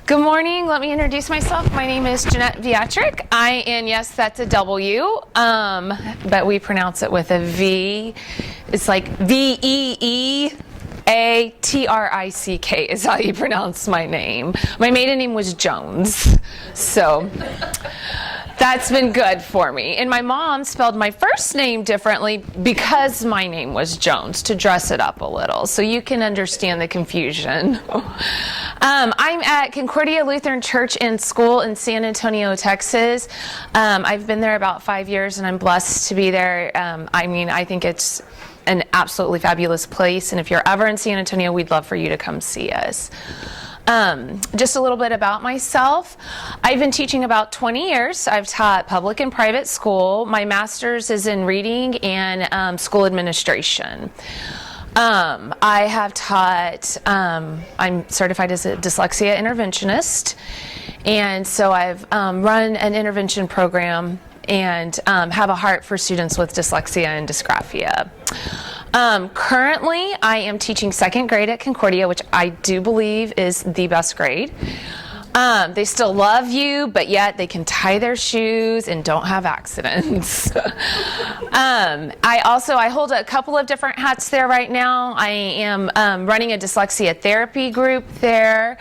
Good morning. Let me introduce myself. My name is Jeanette Viatric. And yes, that's a W, but we pronounce it with a V. It's like Veeatrick is how you pronounce my name. My maiden name was Jones, so that's been good for me. And my mom spelled my first name differently because my name was Jones, to dress it up a little, so you can understand the confusion. I'm at Concordia Lutheran Church and School in San Antonio, Texas. I've been there about 5 years, and I'm blessed to be there. I think it's an absolutely fabulous place, and if you're ever in San Antonio, we'd love for you to come see us. Just a little bit about myself. I've been teaching about 20 years. I've taught public and private school. My master's is in reading and school administration. I have taught, I'm certified as a dyslexia interventionist, and so I've run an intervention program and have a heart for students with dyslexia and dysgraphia. Currently, I am teaching second grade at Concordia, which I do believe is the best grade. They still love you, but yet they can tie their shoes and don't have accidents. I hold a couple of different hats there right now. I am running a dyslexia therapy group there.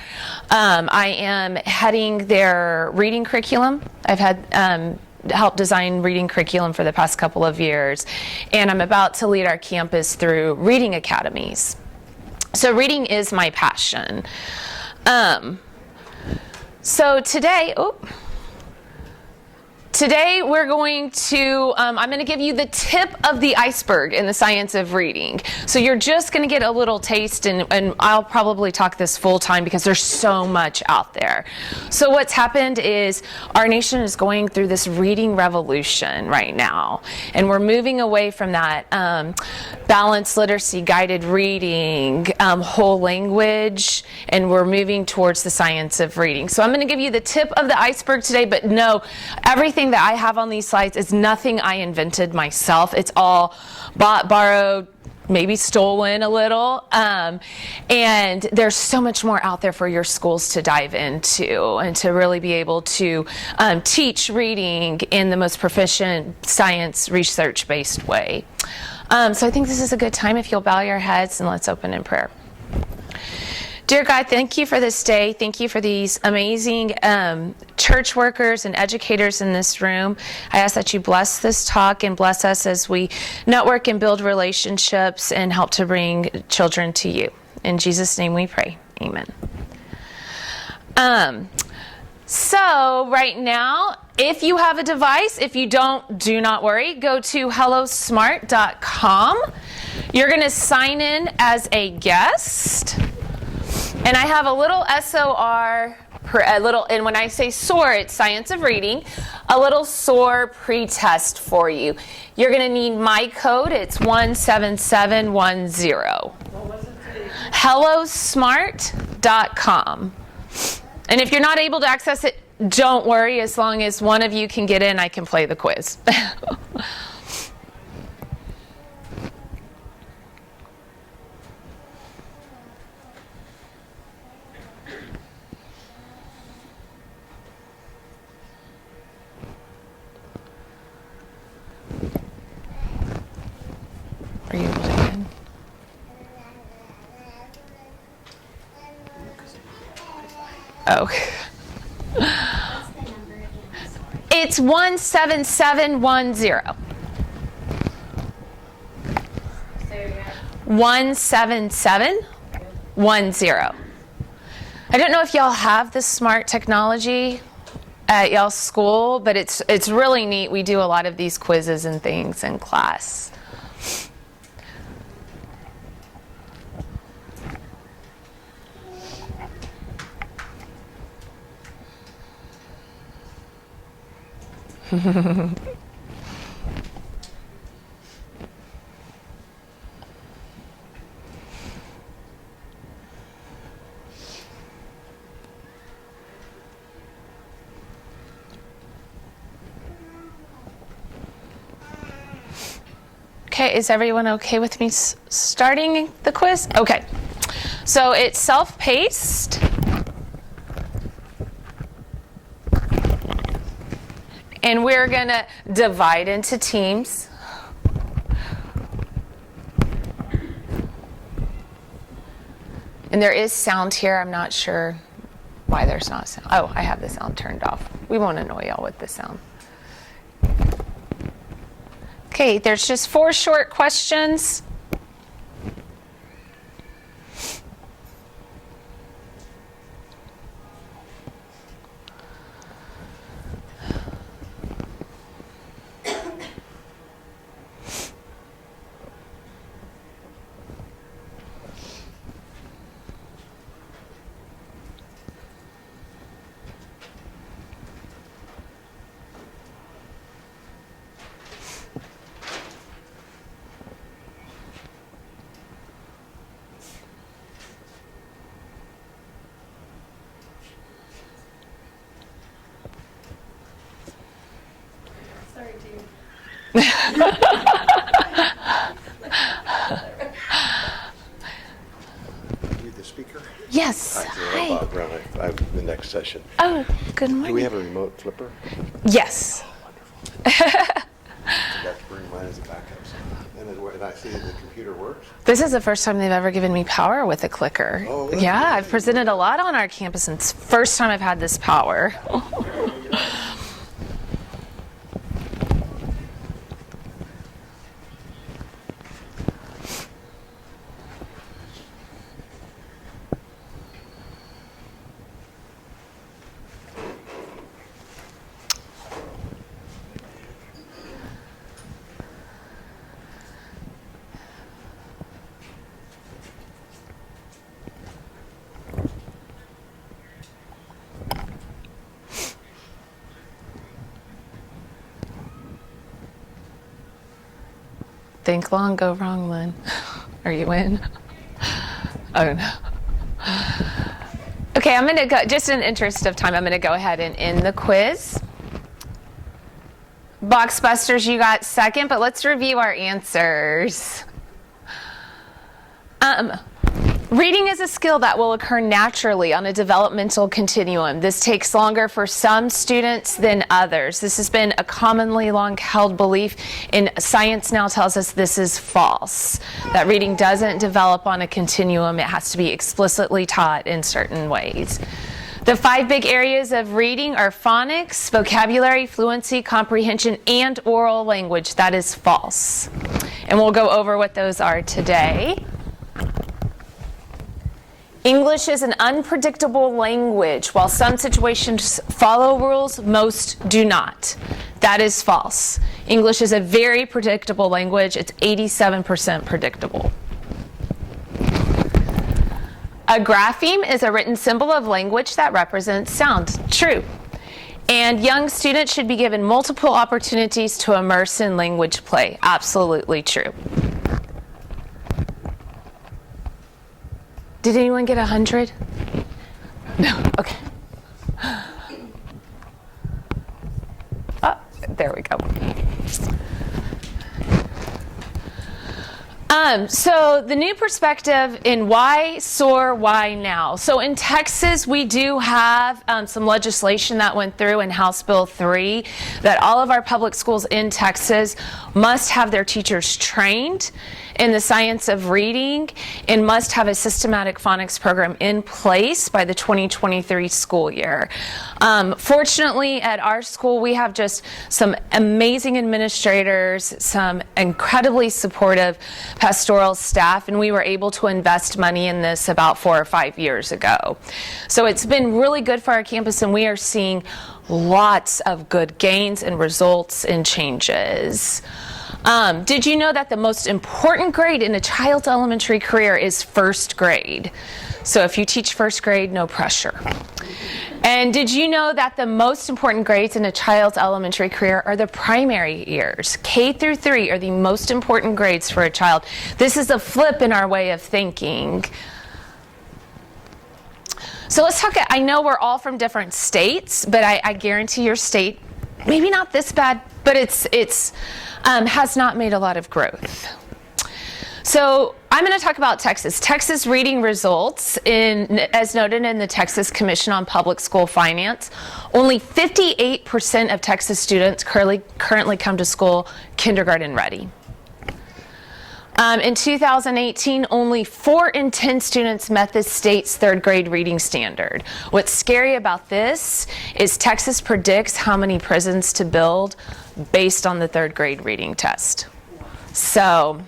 I am heading their reading curriculum. I've had help design reading curriculum for the past couple of years, and I'm about to lead our campus through reading academies. So reading is my passion. So today we're going to, I'm going to give you the tip of the iceberg in the science of reading. So you're just going to get a little taste, and I'll probably talk this full time because there's so much out there. So what's happened is our nation is going through this reading revolution right now, and we're moving away from that balanced literacy, guided reading, whole language, and we're moving towards the science of reading. So I'm going to give you the tip of the iceberg today, but no, everything that I have on these slides is nothing I invented myself. It's all bought, borrowed, maybe stolen a little, and there's so much more out there for your schools to dive into and to really be able to teach reading in the most proficient science research-based way. So I think this is a good time if you'll bow your heads and let's open in prayer. Dear God, thank you for this day. Thank you for these amazing church workers and educators in this room. I ask that you bless this talk and bless us as we network and build relationships and help to bring children to you. In Jesus' name we pray. Amen. So right now, if you have a device, if you don't, do not worry. Go to hellosmart.com. You're going to sign in as a guest. And I have a little SOR, and when I say SOAR, it's Science of Reading, a little SOAR pre-test for you. You're going to need my code. It's 17710. What was it? hellosmart.com. And if you're not able to access it, don't worry. As long as one of you can get in, I can play the quiz. Are you able to get in? Oh. It's 17710. 17710. I don't know if y'all have this smart technology at y'all's school, but it's really neat. We do a lot of these quizzes and things in class. Okay, is everyone okay with me starting the quiz? Okay, so it's self-paced. And we're going to divide into teams. And there is sound here. I'm not sure why there's not sound. Oh, I have the sound turned off. We won't annoy y'all with the sound. Okay, there's just 4 short questions. You the speaker? Yes. Hi. Bob Brown. I have the next session. Oh, good morning. Do we have a remote flipper? Yes. Oh, wonderful. I got to bring mine as a backup. And I see that the computer works. This is the first time they've ever given me power with a clicker. Oh, really? Yeah, I've presented a lot on our campus, and it's the first time I've had this power. Think long, go wrong, Lynn. Are you in? Oh, no. Okay, I'm going to go, just in the interest of time, I'm going to go ahead and end the quiz. Box Busters, you got second, but let's review our answers. Reading is a skill that will occur naturally on a developmental continuum. This takes longer for some students than others. This has been a commonly long-held belief, and science now tells us this is false, that reading doesn't develop on a continuum. It has to be explicitly taught in certain ways. The 5 big areas of reading are phonics, vocabulary, fluency, comprehension, and oral language. That is false. And we'll go over what those are today. English is an unpredictable language. While some situations follow rules, most do not. That is false. English is a very predictable language. It's 87% predictable. A grapheme is a written symbol of language that represents sound. True. And young students should be given multiple opportunities to immerse in language play. Absolutely true. Did anyone get 100? No? Okay. Oh, there we go. So the new perspective in why soar, why now? So in Texas, we do have some legislation that went through in House Bill 3 that all of our public schools in Texas must have their teachers trained in the science of reading and must have a systematic phonics program in place by the 2023 school year. Fortunately, at our school, we have just some amazing administrators, some incredibly supportive pastoral staff, and we were able to invest money in this about 4 or 5 years ago. So it's been really good for our campus, and we are seeing lots of good gains and results and changes. Did you know that the most important grade in a child's elementary career is first grade? So if you teach first grade, no pressure. And did you know that the most important grades in a child's elementary career are the primary years? K through 3 are the most important grades for a child. This is a flip in our way of thinking. So let's talk, I know we're all from different states, but I guarantee your state, maybe not this bad, but it's has not made a lot of growth. So I'm going to talk about Texas. Texas reading results, as noted in the Texas Commission on Public School Finance, only 58% of Texas students currently come to school kindergarten ready. In 2018, only 4 in 10 students met the state's 3rd grade reading standard. What's scary about this is Texas predicts how many prisons to build based on the 3rd grade reading test. So,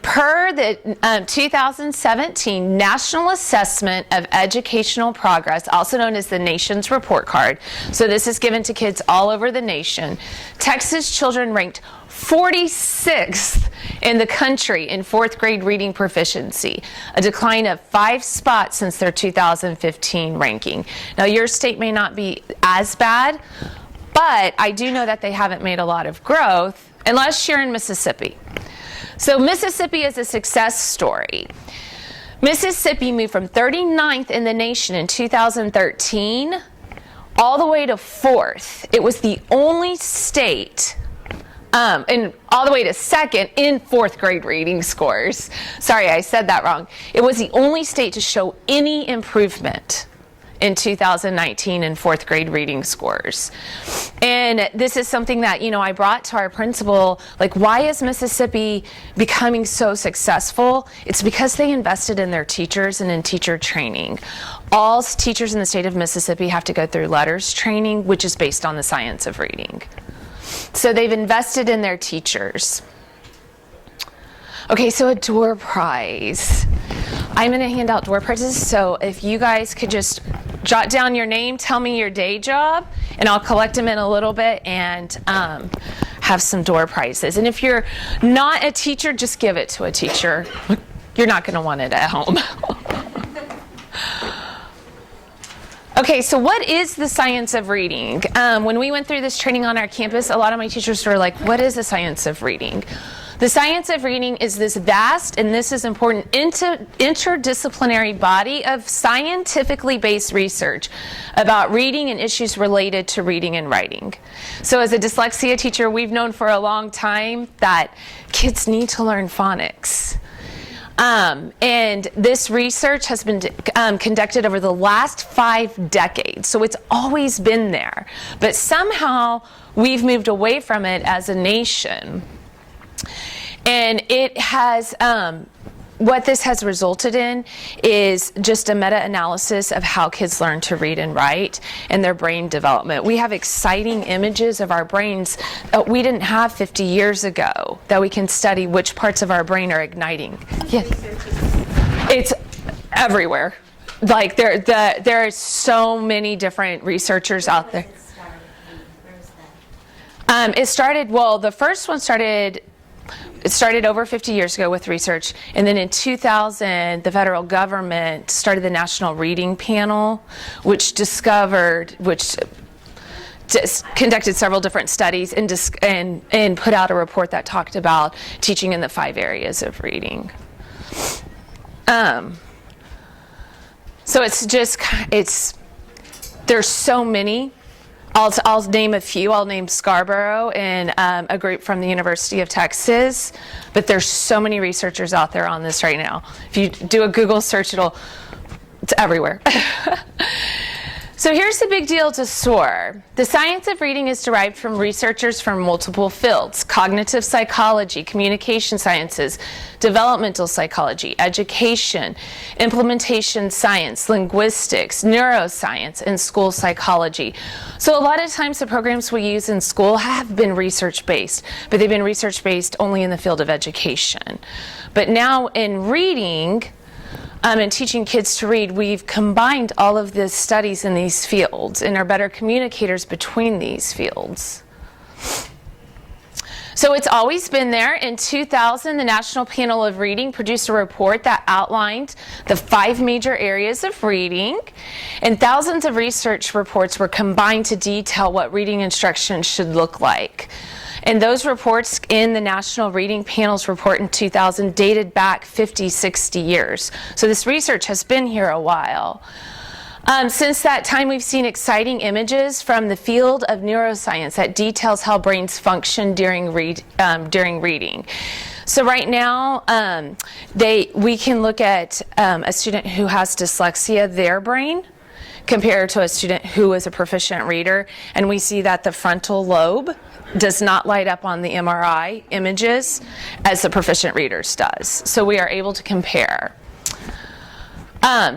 per the 2017 National Assessment of Educational Progress, also known as the Nation's Report Card, so this is given to kids all over the nation, Texas children ranked 46th in the country in 4th grade reading proficiency, a decline of 5 spots since their 2015 ranking. Now, your state may not be as bad, but I do know that they haven't made a lot of growth, unless you're in Mississippi. So Mississippi is a success story. Mississippi moved from 39th in the nation in 2013 all the way to 4th. It was the only state, and all the way to 2nd in 4th grade reading scores. Sorry, I said that wrong. It was the only state to show any improvement in 2019 in 4th grade reading scores. And this is something that, I brought to our principal, like, why is Mississippi becoming so successful? It's because they invested in their teachers and in teacher training. All teachers in the state of Mississippi have to go through letters training, which is based on the science of reading. So they've invested in their teachers. Okay, so a door prize. I'm going to hand out door prizes, so if you guys could just jot down your name, tell me your day job, and I'll collect them in a little bit and have some door prizes. And if you're not a teacher, just give it to a teacher. You're not going to want it at home. Okay, so what is the science of reading? When we went through this training on our campus, a lot of my teachers were like, what is the science of reading? The science of reading is this vast, and this is important, interdisciplinary body of scientifically based research about reading and issues related to reading and writing. So as a dyslexia teacher, we've known for a long time that kids need to learn phonics. And this research has been conducted over the last 5 decades, so it's always been there. But somehow we've moved away from it as a nation. And it has, what this has resulted in is just a meta-analysis of how kids learn to read and write and their brain development. We have exciting images of our brains that we didn't have 50 years ago that we can study which parts of our brain are igniting. Yes. It's everywhere. Like there are so many different researchers out there. It started, well, the first one started over 50 years ago with research, and then in 2000 the federal government started the National Reading Panel, which conducted several different studies and put out a report that talked about teaching in the 5 areas of reading. So there's so many. I'll name a few. I'll name Scarborough and a group from the University of Texas. But there's so many researchers out there on this right now. If you do a Google search, it's everywhere. So here's the big deal to SOAR. The science of reading is derived from researchers from multiple fields: cognitive psychology, communication sciences, developmental psychology, education, implementation science, linguistics, neuroscience, and school psychology. So a lot of times the programs we use in school have been research-based, but they've been research-based only in the field of education. But now in reading, and teaching kids to read, we've combined all of the studies in these fields and are better communicators between these fields. So it's always been there. In 2000, the National Panel of Reading produced a report that outlined the 5 major areas of reading, and thousands of research reports were combined to detail what reading instruction should look like. And those reports in the National Reading Panel's report in 2000 dated back 50, 60 years. So this research has been here a while. Since that time, we've seen exciting images from the field of neuroscience that details how brains function during reading. So right now, we can look at a student who has dyslexia, their brain, compared to a student who is a proficient reader, and we see that the frontal lobe does not light up on the MRI images as the proficient readers does. So we are able to compare.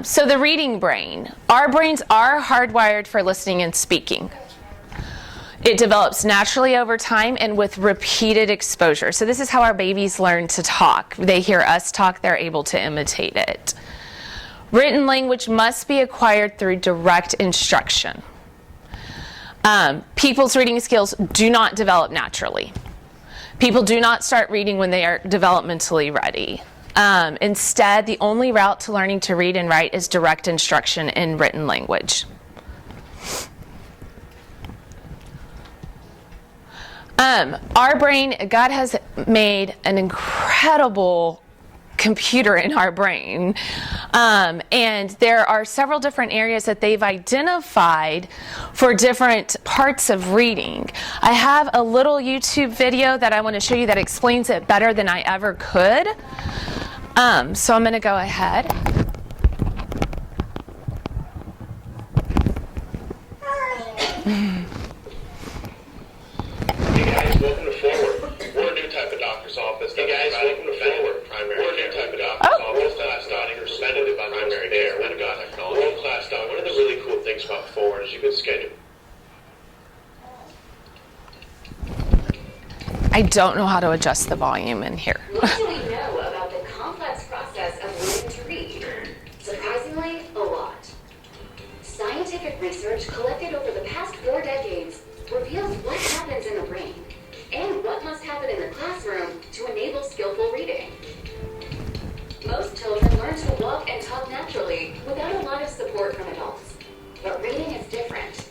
So the reading brain. Our brains are hardwired for listening and speaking. It develops naturally over time and with repeated exposure. So this is how our babies learn to talk. They hear us talk, they're able to imitate it. Written language must be acquired through direct instruction. People's reading skills do not develop naturally. People do not start reading when they are developmentally ready. Instead, the only route to learning to read and write is direct instruction in written language. Our brain, God has made an incredible computer in our brain. And there are several different areas that they've identified for different parts of reading. I have a little YouTube video that I want to show you that explains it better than I ever could. So I'm going to go ahead. Hey guys, welcome to Forward. We're a new type of doctor's office. Hey guys, welcome to Forward. Primary. We're a new type of doctor's office that's not preventative on primary care. We've got technology. World-class doc. One of the really cool things about Forward is you can schedule. I don't know how to adjust the volume in here. What do we know about the complex process of learning to read? Surprisingly, a lot. Scientific research collected over the past 4 decades reveals what happens in the brain and what must happen in the classroom to enable skillful reading. Most children learn to walk and talk naturally without a lot of support from adults. But reading is different.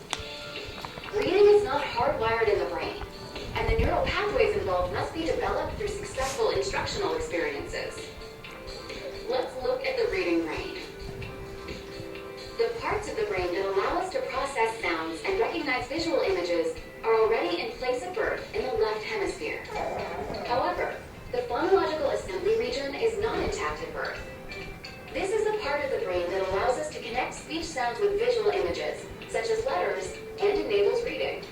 Reading is not hardwired in the brain, and the neural pathways involved must be developed through successful instructional experiences. Let's look at the reading brain. The parts of the brain that allow us to process sounds and recognize visual images are already in place at birth in the left hemisphere. However, the phonological assembly region is not intact at birth. This is the part of the brain that allows us to connect speech sounds with visual images, such as letters, and enables reading.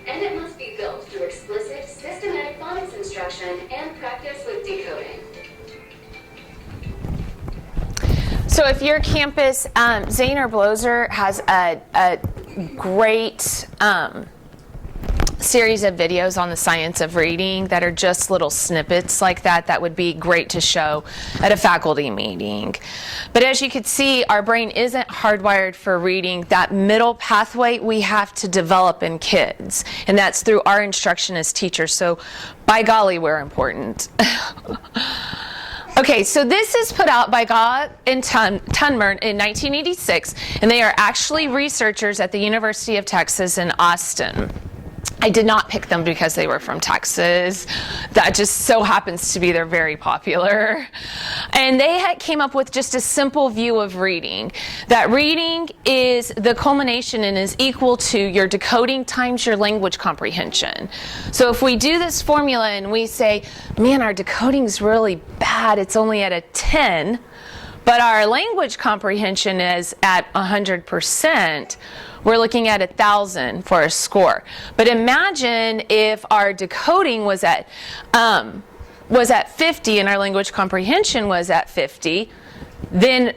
And it must be built through explicit, systematic phonics instruction and practice with decoding. So if your campus, Zane or Bloser has a great series of videos on the science of reading that are just little snippets like that would be great to show at a faculty meeting. But as you can see, our brain isn't hardwired for reading. That middle pathway we have to develop in kids, and that's through our instruction as teachers. So by golly, we're important. Okay, so this is put out by Gah and Tunmer in 1986, and they are actually researchers at the University of Texas in Austin. I did not pick them because they were from Texas. That just so happens to be they're very popular. And they came up with just a simple view of reading. That reading is the culmination and is equal to your decoding times your language comprehension. So if we do this formula and we say, man, our decoding's really bad, it's only at a 10, but our language comprehension is at 100%, we're looking at 1,000 for a score. But imagine if our decoding was at 50 and our language comprehension was at 50, then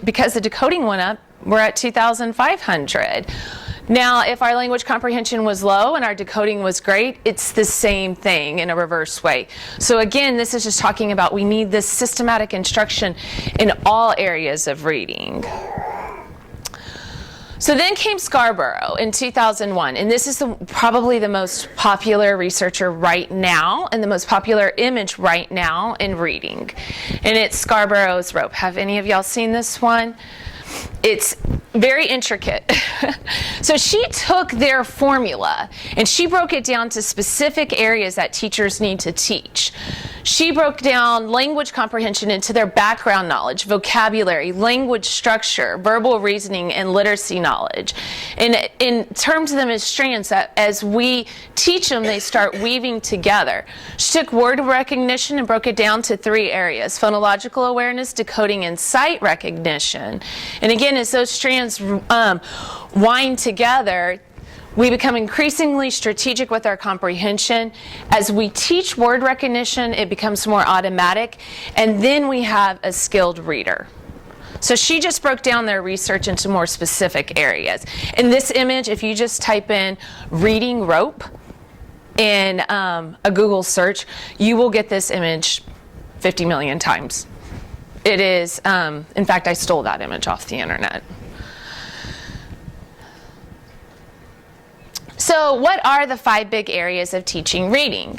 because the decoding went up, we're at 2,500. Now, if our language comprehension was low and our decoding was great, it's the same thing in a reverse way. So again, this is just talking about we need this systematic instruction in all areas of reading. So then came Scarborough in 2001, and this is probably the most popular researcher right now and the most popular image right now in reading. And it's Scarborough's rope. Have any of y'all seen this one? It's very intricate. So she took their formula and she broke it down to specific areas that teachers need to teach. She broke down language comprehension into their background knowledge, vocabulary, language structure, verbal reasoning, and literacy knowledge. And in terms of them as strands, that as we teach them, they start weaving together. She took word recognition and broke it down to 3 areas: phonological awareness, decoding, and sight recognition. And again, as those strands wind together, we become increasingly strategic with our comprehension. As we teach word recognition, it becomes more automatic, and then we have a skilled reader. So she just broke down their research into more specific areas. In this image, if you just type in reading rope in a Google search, you will get this image 50 million times. It is, in fact, I stole that image off the internet. So what are the 5 big areas of teaching reading?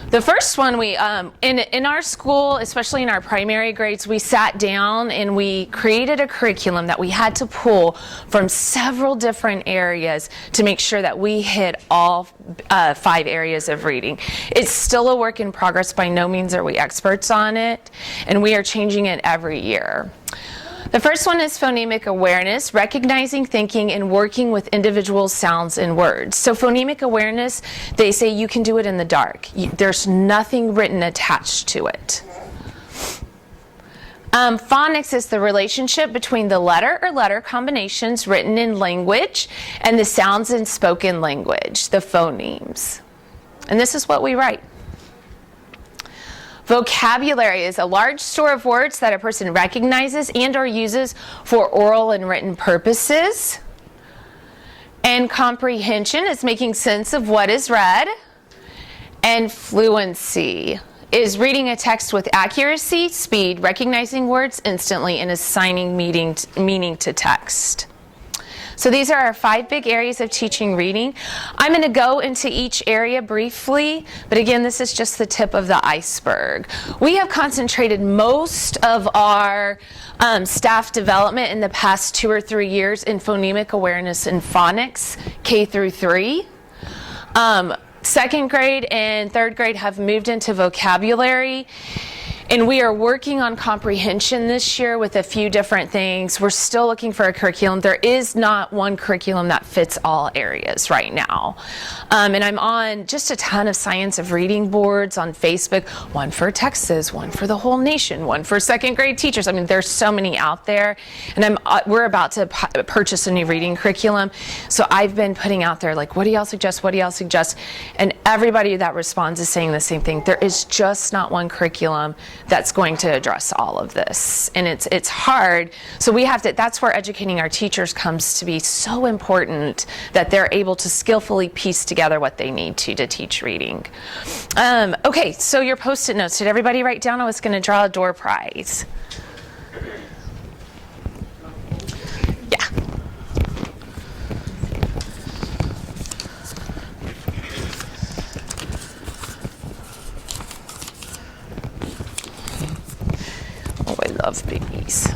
The first one, we in our school, especially in our primary grades, we sat down and we created a curriculum that we had to pull from several different areas to make sure that we hit all 5 areas of reading. It's still a work in progress. By no means are we experts on it, and we are changing it every year. The first one is phonemic awareness, recognizing, thinking, and working with individual sounds and words. So phonemic awareness, they say you can do it in the dark. There's nothing written attached to it. Phonics is the relationship between the letter or letter combinations written in language and the sounds in spoken language, the phonemes. And this is what we write. Vocabulary is a large store of words that a person recognizes and or uses for oral and written purposes. And comprehension is making sense of what is read. And fluency is reading a text with accuracy, speed, recognizing words instantly, and assigning meaning to text. So these are our 5 big areas of teaching reading. I'm going to go into each area briefly, but again, this is just the tip of the iceberg. We have concentrated most of our staff development in the past 2 or 3 years in phonemic awareness and phonics, K through 3. 2nd grade and 3rd grade have moved into vocabulary. And we are working on comprehension this year with a few different things. We're still looking for a curriculum. There is not one curriculum that fits all areas right now. And I'm on just a ton of science of reading boards on Facebook, one for Texas, one for the whole nation, one for 2nd grade teachers. I mean, there's so many out there. And we're about to purchase a new reading curriculum. So I've been putting out there, like, what do y'all suggest? What do y'all suggest? And everybody that responds is saying the same thing. There is just not one curriculum that's going to address all of this, and it's hard. So we have to, that's where educating our teachers comes to be so important, that they're able to skillfully piece together what they need to teach reading. Okay, so your post-it notes, did everybody write down? I was going to draw a door prize. Yeah. Oh, I love babies.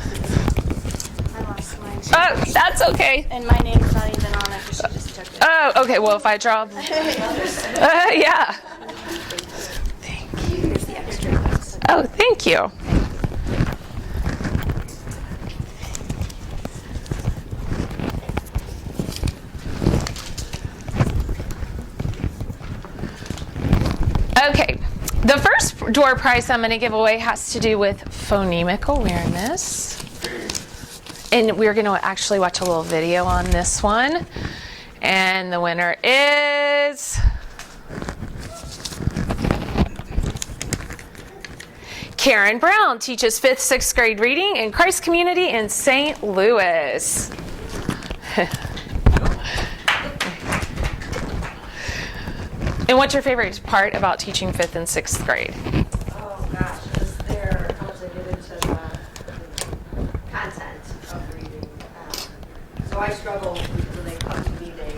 I lost mine. Oh, that's okay. And my name's not even on it because she just took it. Oh, okay. Well, if I draw, yeah. Thank you. Here's the extra. Oh, thank you. Okay. The first door prize I'm going to give away has to do with phonemic awareness. And we're going to actually watch a little video on this one. And the winner is Karen Brown, teaches 5th, 6th grade reading in Christ Community in St. Louis. And what's your favorite part about teaching 5th and 6th grade? Oh gosh, is there, once I get into the content of reading. So I struggle when they come to me, they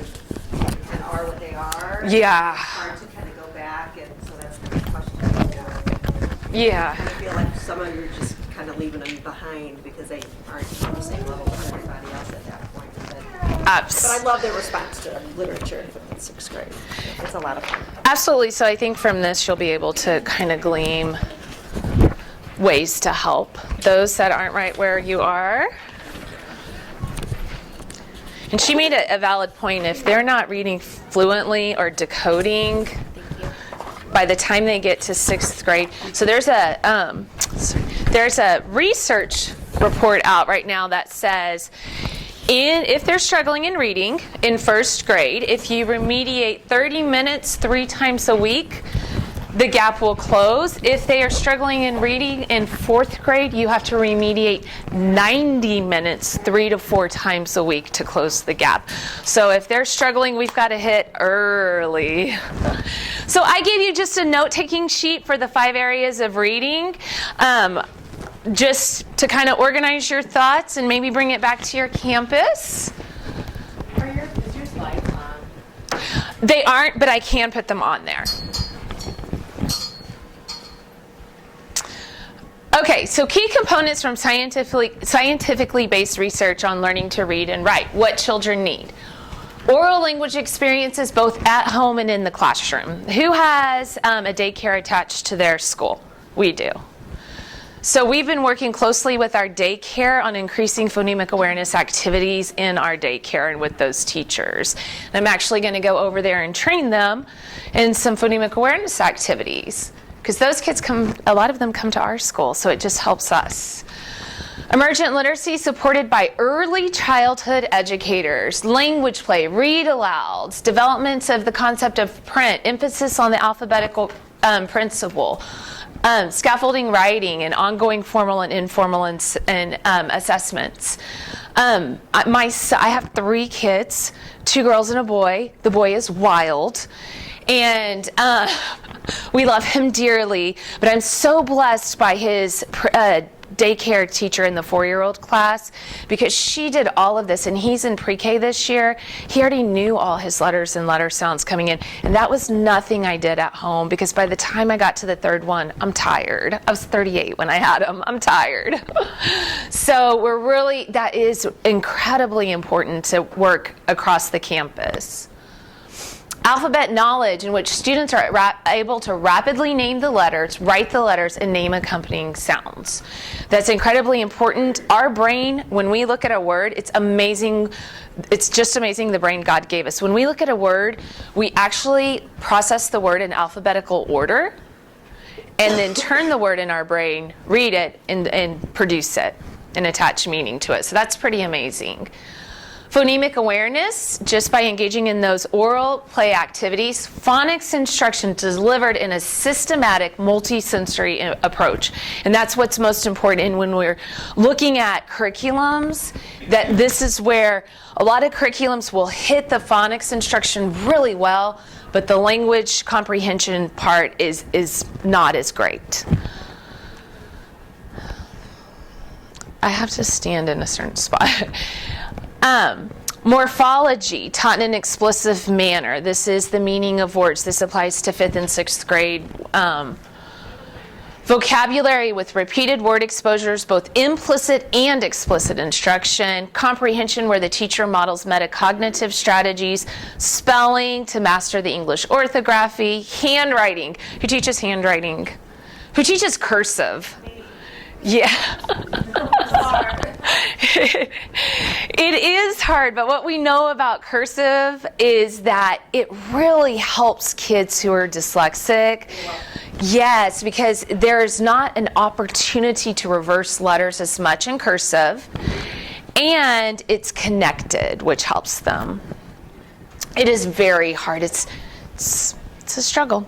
kind of are what they are. Yeah. It's hard to kind of go back, and so that's the question. Yeah. I kind of feel like some of you are just kind of leaving them behind because they aren't on the same level as everybody else at that point. But I love their response to literature. 6th grade. It's a lot of fun. Absolutely. So I think from this you'll be able to kind of glean ways to help those that aren't right where you are. And she made a valid point. If they're not reading fluently or decoding by the time they get to 6th grade, so there's a research report out right now that says if they're struggling in reading in 1st grade, if you remediate 30 minutes 3 times a week, the gap will close. If they are struggling in reading in 4th grade, you have to remediate 90 minutes 3 to 4 times a week to close the gap. So if they're struggling, we've got to hit early. So I gave you just a note-taking sheet for the 5 areas of reading, just to kind of organize your thoughts and maybe bring it back to your campus. Is your slides on? They aren't, but I can put them on there. Okay, so key components from scientifically based research on learning to read and write. What children need. Oral language experiences both at home and in the classroom. Who has a daycare attached to their school? We do. So we've been working closely with our daycare on increasing phonemic awareness activities in our daycare and with those teachers. And I'm actually going to go over there and train them in some phonemic awareness activities. Because those kids a lot of them come to our school, so it just helps us. Emergent literacy supported by early childhood educators, language play, read alouds, developments of the concept of print, emphasis on the alphabetical principle, scaffolding writing, and ongoing formal and informal assessments. I have 3 kids, 2 girls and a boy. The boy is wild. And we love him dearly, but I'm so blessed by his daycare teacher in the 4-year-old class, because she did all of this, and he's in pre-K this year. He already knew all his letters and letter sounds coming in, and that was nothing I did at home, because by the time I got to the 3rd one, I'm tired. I was 38 when I had him. I'm tired. So that is incredibly important to work across the campus. Alphabet knowledge, in which students are able to rapidly name the letters, write the letters, and name accompanying sounds. That's incredibly important. Our brain, when we look at a word, it's amazing. It's just amazing the brain God gave us. When we look at a word, we actually process the word in alphabetical order and then turn the word in our brain, read it, and produce it and attach meaning to it. So that's pretty amazing. Phonemic awareness, just by engaging in those oral play activities. Phonics instruction delivered in a systematic, multi-sensory approach. And that's what's most important. And when we're looking at curriculums, that this is where a lot of curriculums will hit the phonics instruction really well, but the language comprehension part is not as great. I have to stand in a certain spot. Morphology, taught in an explicit manner. This is the meaning of words. This applies to 5th and 6th grade. Vocabulary with repeated word exposures, both implicit and explicit instruction. Comprehension, where the teacher models metacognitive strategies. Spelling, to master the English orthography. Handwriting. Who teaches handwriting? Who teaches cursive? Yeah. It is hard, but what we know about cursive is that it really helps kids who are dyslexic. Yes, because there's not an opportunity to reverse letters as much in cursive, and it's connected, which helps them. It is very hard. It's a struggle.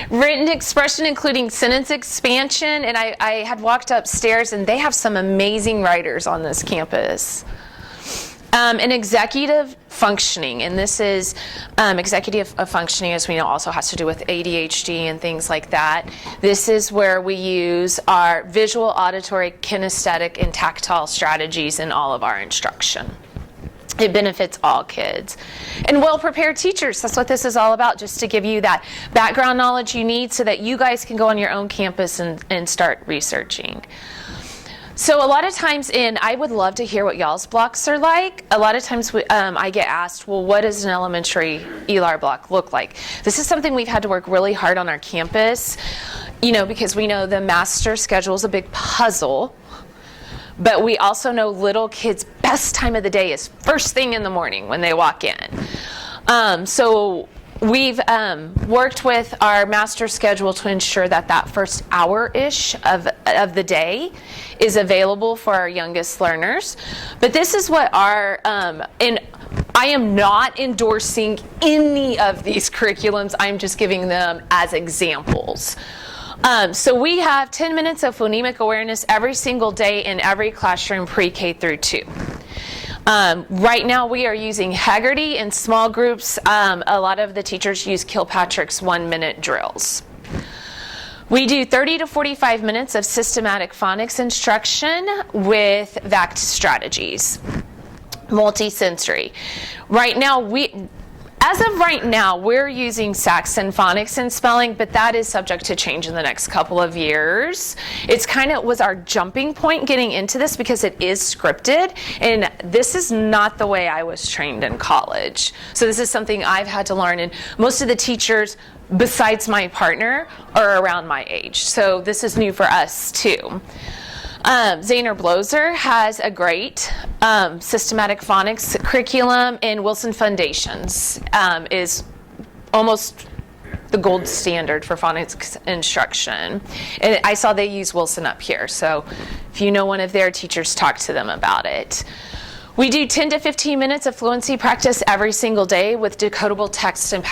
Written expression, including sentence expansion, and I had walked upstairs, and they have some amazing writers on this campus. And executive functioning, and this is executive functioning, as we know, also has to do with ADHD and things like that. This is where we use our visual, auditory, kinesthetic, and tactile strategies in all of our instruction. It benefits all kids. And well-prepared teachers, that's what this is all about, just to give you that background knowledge you need so that you guys can go on your own campus and start researching. So a lot of times, and I would love to hear what y'all's blocks are like. A lot of times I get asked, well, what does an elementary ELAR block look like? This is something we've had to work really hard on our campus, because we know the master schedule is a big puzzle, but we also know little kids' best time of the day is first thing in the morning when they walk in. So we've worked with our master schedule to ensure that first hour-ish of the day is available for our youngest learners. But this is what and I am not endorsing any of these curriculums. I'm just giving them as examples. So we have 10 minutes of phonemic awareness every single day in every classroom, pre-K through 2. Right now we are using Haggerty in small groups. A lot of the teachers use Kilpatrick's 1-minute drills. We do 30 to 45 minutes of systematic phonics instruction with VACT strategies, multisensory. As of right now, we're using Saxon phonics and spelling, but that is subject to change in the next couple of years. It's was our jumping point getting into this because it is scripted, and this is not the way I was trained in college. So this is something I've had to learn, and most of the teachers, besides my partner, are around my age. So this is new for us too. Zaner Bloser has a great systematic phonics curriculum, and Wilson Foundations is almost the gold standard for phonics instruction. And I saw they use Wilson up here, so if you know one of their teachers, talk to them about it. We do 10 to 15 minutes of fluency practice every single day with decodable text and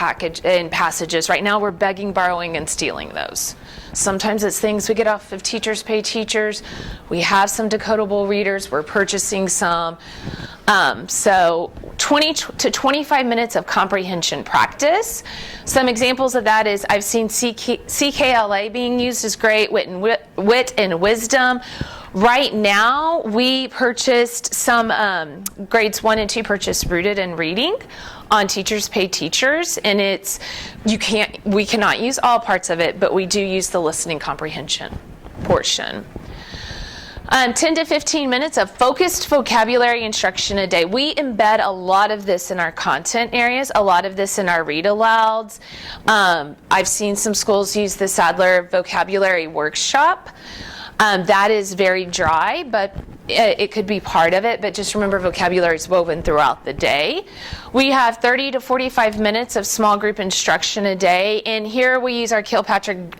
passages. Right now we're begging, borrowing, and stealing those. Sometimes it's things we get off of Teachers Pay Teachers. We have some decodable readers. We're purchasing some. So 20 to 25 minutes of comprehension practice. Some examples of that is I've seen CKLA being used as great, wit and wisdom. Right now, we purchased some grades 1 and 2 purchased Rooted in Reading on Teachers Pay Teachers, and we cannot use all parts of it, but we do use the listening comprehension portion. 10 to 15 minutes of focused vocabulary instruction a day. We embed a lot of this in our content areas, a lot of this in our read alouds. I've seen some schools use the Sadler Vocabulary Workshop. That is very dry, but it could be part of it, but just remember vocabulary is woven throughout the day. We have 30 to 45 minutes of small group instruction a day, and here we use our Kilpatrick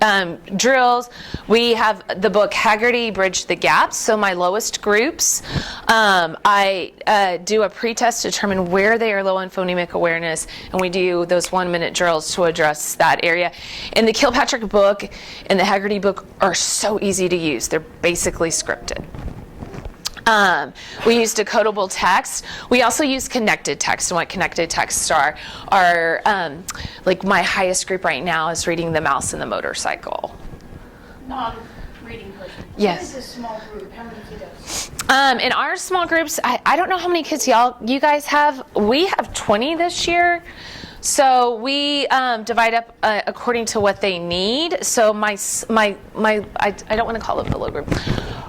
drills. We have the book Haggerty, Bridge the Gaps, so my lowest groups, I do a pretest to determine where they are low in phonemic awareness, and we do those 1-minute drills to address that area. And the Kilpatrick book and the Haggerty book are so easy to use. They're basically scripted. We use decodable text. We also use connected text, and what connected texts are like my highest group right now is reading The Mouse and the Motorcycle. Non-reading person. Yes. What is a small group? How many kiddos? In our small groups, I don't know how many kids you guys have. We have 20 this year. So we divide up according to what they need. So I don't want to call it the low group.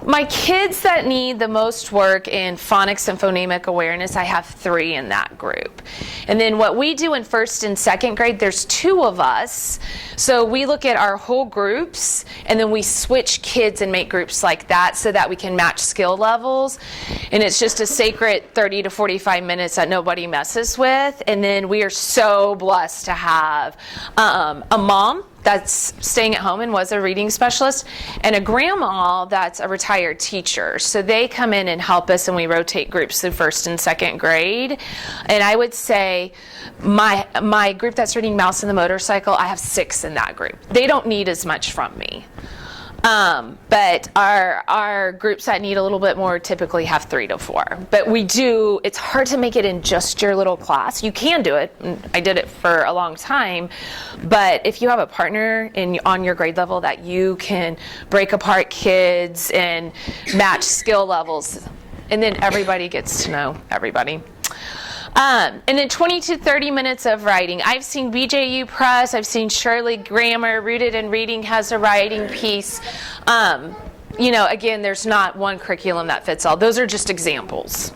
My kids that need the most work in phonics and phonemic awareness, I have 3 in that group. And then what we do in 1st and 2nd grade, there's 2 of us. So we look at our whole groups, and then we switch kids and make groups like that so that we can match skill levels. And it's just a sacred 30 to 45 minutes that nobody messes with. And then we are so blessed to have a mom that's staying at home and was a reading specialist, and a grandma that's a retired teacher. So they come in and help us, and we rotate groups through 1st and 2nd grade. And I would say my group that's reading Mouse and the Motorcycle, I have 6 in that group. They don't need as much from me. But our groups that need a little bit more typically have 3 to 4. But it's hard to make it in just your little class. You can do it. I did it for a long time. But if you have a partner on your grade level that you can break apart kids and match skill levels, and then everybody gets to know everybody. And then 20 to 30 minutes of writing. I've seen BJU Press, I've seen Shirley Grammar, Rooted in Reading has a writing piece. again, there's not one curriculum that fits all. Those are just examples.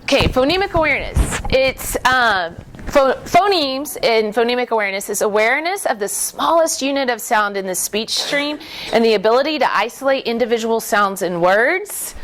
Okay, phonemic awareness. It's phonemes in phonemic awareness is awareness of the smallest unit of sound in the speech stream and the ability to isolate individual sounds in words.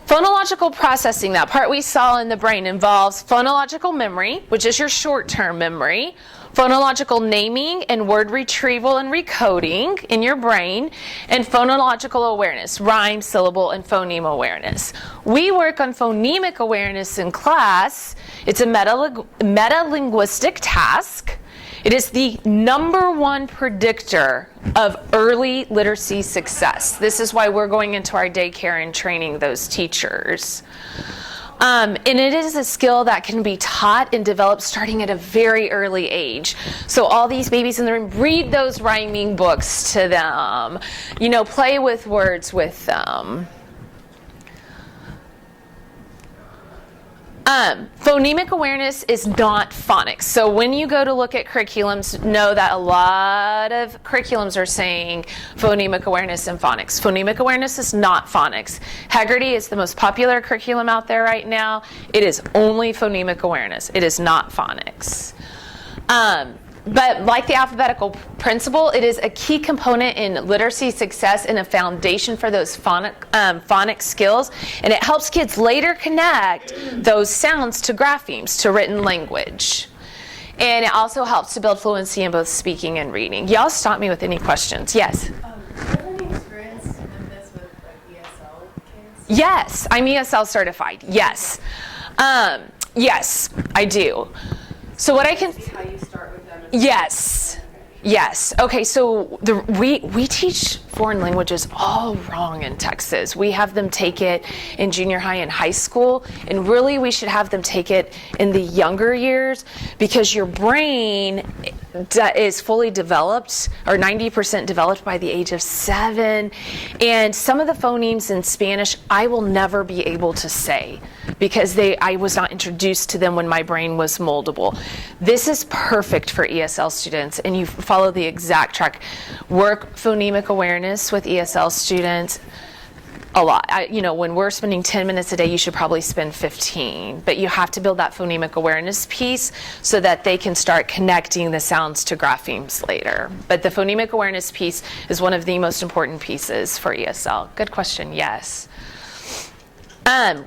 Phonological processing, that part we saw in the brain, involves phonological memory, which is your short-term memory, phonological naming and word retrieval and recoding in your brain, and phonological awareness, rhyme, syllable, and phoneme awareness. We work on phonemic awareness in class. It's a meta-linguistic task. It is the #1 predictor of early literacy success. This is why we're going into our daycare and training those teachers. And it is a skill that can be taught and developed starting at a very early age. So all these babies in the room, read those rhyming books to them. Play with words with them. Phonemic awareness is not phonics. So when you go to look at curriculums, know that a lot of curriculums are saying phonemic awareness and phonics. Phonemic awareness is not phonics. Haggerty is the most popular curriculum out there right now. It is only phonemic awareness. It is not phonics. But like the alphabetical principle, it is a key component in literacy success and a foundation for those phonics skills. And it helps kids later connect those sounds to graphemes, to written language. And it also helps to build fluency in both speaking and reading. Y'all stop me with any questions. Yes? Do you have any experience in this with ESL kids? Yes, I'm ESL certified. Yes. Yes, I do. So what I can... How you start with them? Yes. Yes. Okay, so we teach foreign languages all wrong in Texas. We have them take it in junior high and high school, and really we should have them take it in the younger years because your brain is fully developed, or 90% developed by the age of 7. And some of the phonemes in Spanish I will never be able to say because I was not introduced to them when my brain was moldable. This is perfect for ESL students, and you follow the exact track. Work phonemic awareness with ESL students a lot. When we're spending 10 minutes a day, you should probably spend 15. But you have to build that phonemic awareness piece so that they can start connecting the sounds to graphemes later. But the phonemic awareness piece is one of the most important pieces for ESL. Good question, yes.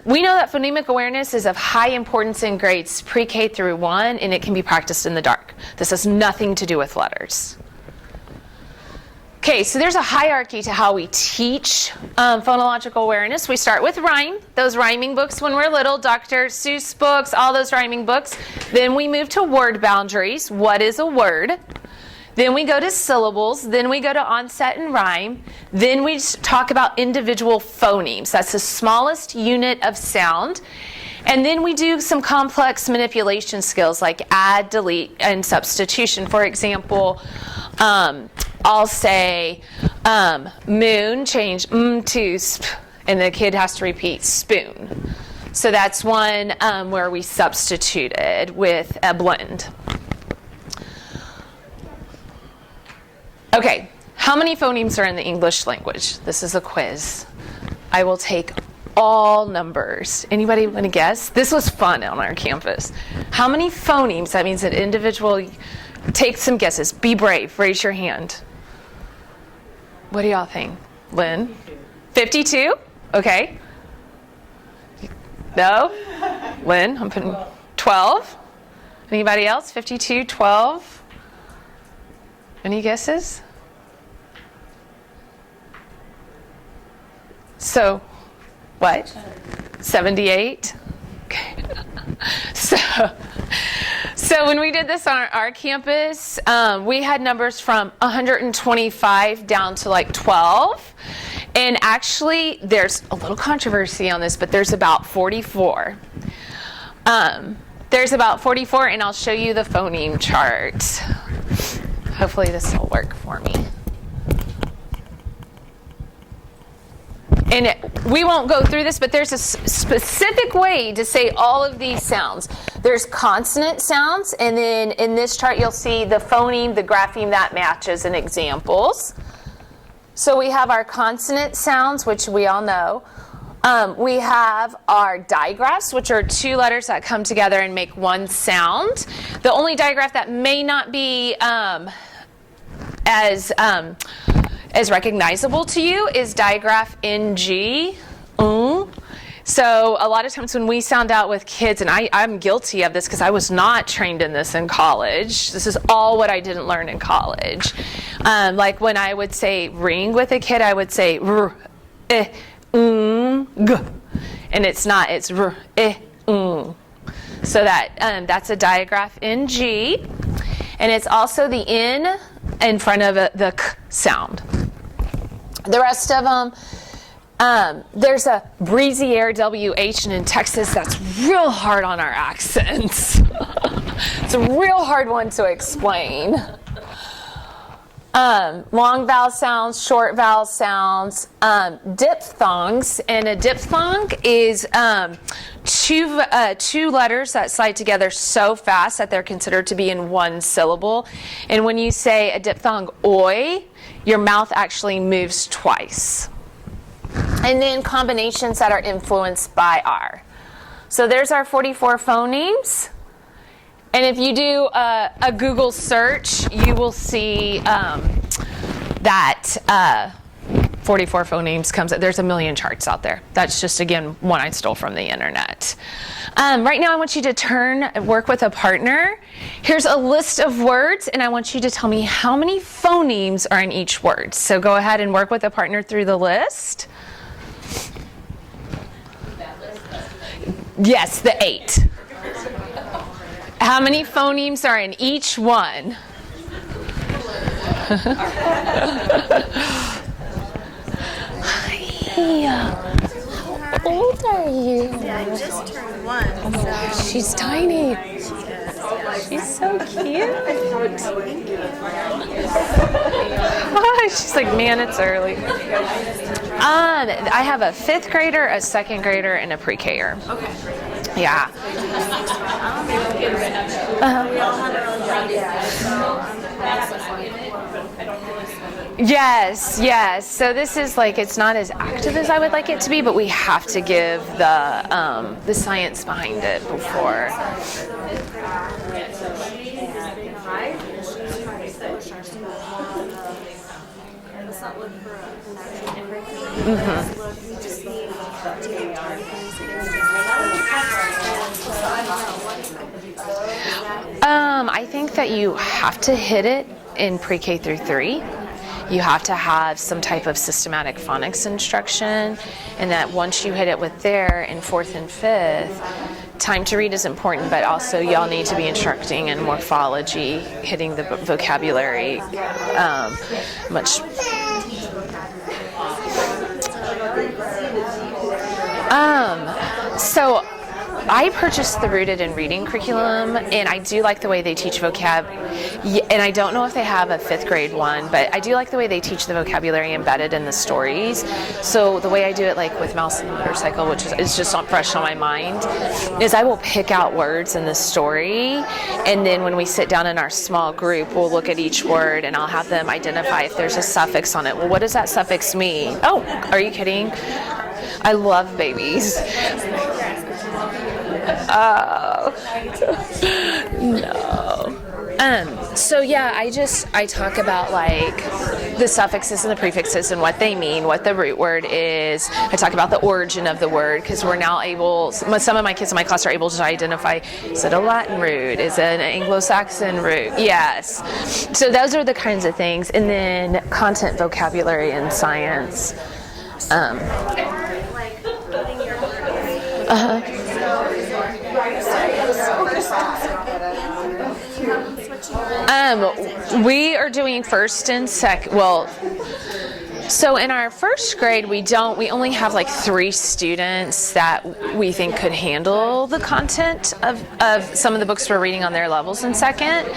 We know that phonemic awareness is of high importance in grades pre-K through 1, and it can be practiced in the dark. This has nothing to do with letters. Okay, so there's a hierarchy to how we teach phonological awareness. We start with rhyme, those rhyming books when we're little, Dr. Seuss books, all those rhyming books. Then we move to word boundaries. What is a word? Then we go to syllables. Then we go to onset and rhyme. Then we talk about individual phonemes. That's the smallest unit of sound. And then we do some complex manipulation skills like add, delete, and substitution. For example, I'll say moon, change to sp, and the kid has to repeat spoon. So that's one where we substituted with a blend. Okay, how many phonemes are in the English language? This is a quiz. I will take all numbers. Anybody want to guess? This was fun on our campus. How many phonemes? That means an individual. Take some guesses. Be brave. Raise your hand. What do y'all think? Lynn? 52? Okay. No? Lynn? I'm putting 12. Anybody else? 52, 12? Any guesses? So, what? 78? Okay. So when we did this on our campus, we had numbers from 125 down to like 12. And actually, there's a little controversy on this, but there's about 44. There's about 44, and I'll show you the phoneme chart. Hopefully this will work for me. And we won't go through this, but there's a specific way to say all of these sounds. There's consonant sounds, and then in this chart you'll see the phoneme, the grapheme that matches and examples. So we have our consonant sounds, which we all know. We have our digraphs, which are two letters that come together and make one sound. The only digraph that may not be as recognizable to you is digraph NG. So a lot of times when we sound out with kids, and I'm guilty of this because I was not trained in this in college. This is all what I didn't learn in college. Like when I would say ring with a kid, I would say r, eh, g. And it's not, it's r, eh, So that's a digraph NG. And it's also the N in front of the k sound. The rest of them, there's a breezy air WH, and in Texas, that's real hard on our accents. It's a real hard one to explain. Long vowel sounds, short vowel sounds, diphthongs, and a diphthong is two letters that slide together so fast that they're considered to be in one syllable. And when you say a diphthong oi, your mouth actually moves twice. And then combinations that are influenced by R. So there's our 44 phonemes. And if you do a Google search, you will see that 44 phonemes comes up. There's a million charts out there. That's just, again, one I stole from the internet. Right now I want you to work with a partner. Here's a list of words, and I want you to tell me how many phonemes are in each word. So go ahead and work with a partner through the list. Yes, the 8. How many phonemes are in each one? Hi. How old are you? Yeah, I just turned 1. So. She's tiny. She's so cute. She's like, man, it's early. I have a 5th grader, a 2nd grader, and a pre-K-er. Okay. Yeah. Yes. So this is like, it's not as active as I would like it to be, but we have to give the science behind it before. I think that you have to hit it in pre-K through 3. You have to have some type of systematic phonics instruction, and that once you hit it with there in 4th and 5th, time to read is important, but also y'all need to be instructing in morphology, hitting the vocabulary much. So I purchased the Rooted in Reading curriculum, and I do like the way they teach vocab. And I don't know if they have a 5th grade one, but I do like the way they teach the vocabulary embedded in the stories. So the way I do it, like with Mouse and the Motorcycle, which is just not fresh on my mind, is I will pick out words in the story, and then when we sit down in our small group, we'll look at each word, and I'll have them identify if there's a suffix on it. Well, what does that suffix mean? Oh, are you kidding? I love babies. Oh, no. So yeah, I talk about like the suffixes and the prefixes and what they mean, what the root word is. I talk about the origin of the word, because we're now able, some of my kids in my class are able to identify, is it a Latin root? Is it an Anglo-Saxon root? Yes. So those are the kinds of things. And then content, vocabulary, and science. We are doing 1st and 2nd. Well, so in our 1st grade, we only have like 3 students that we think could handle the content of some of the books we're reading on their levels in 2nd.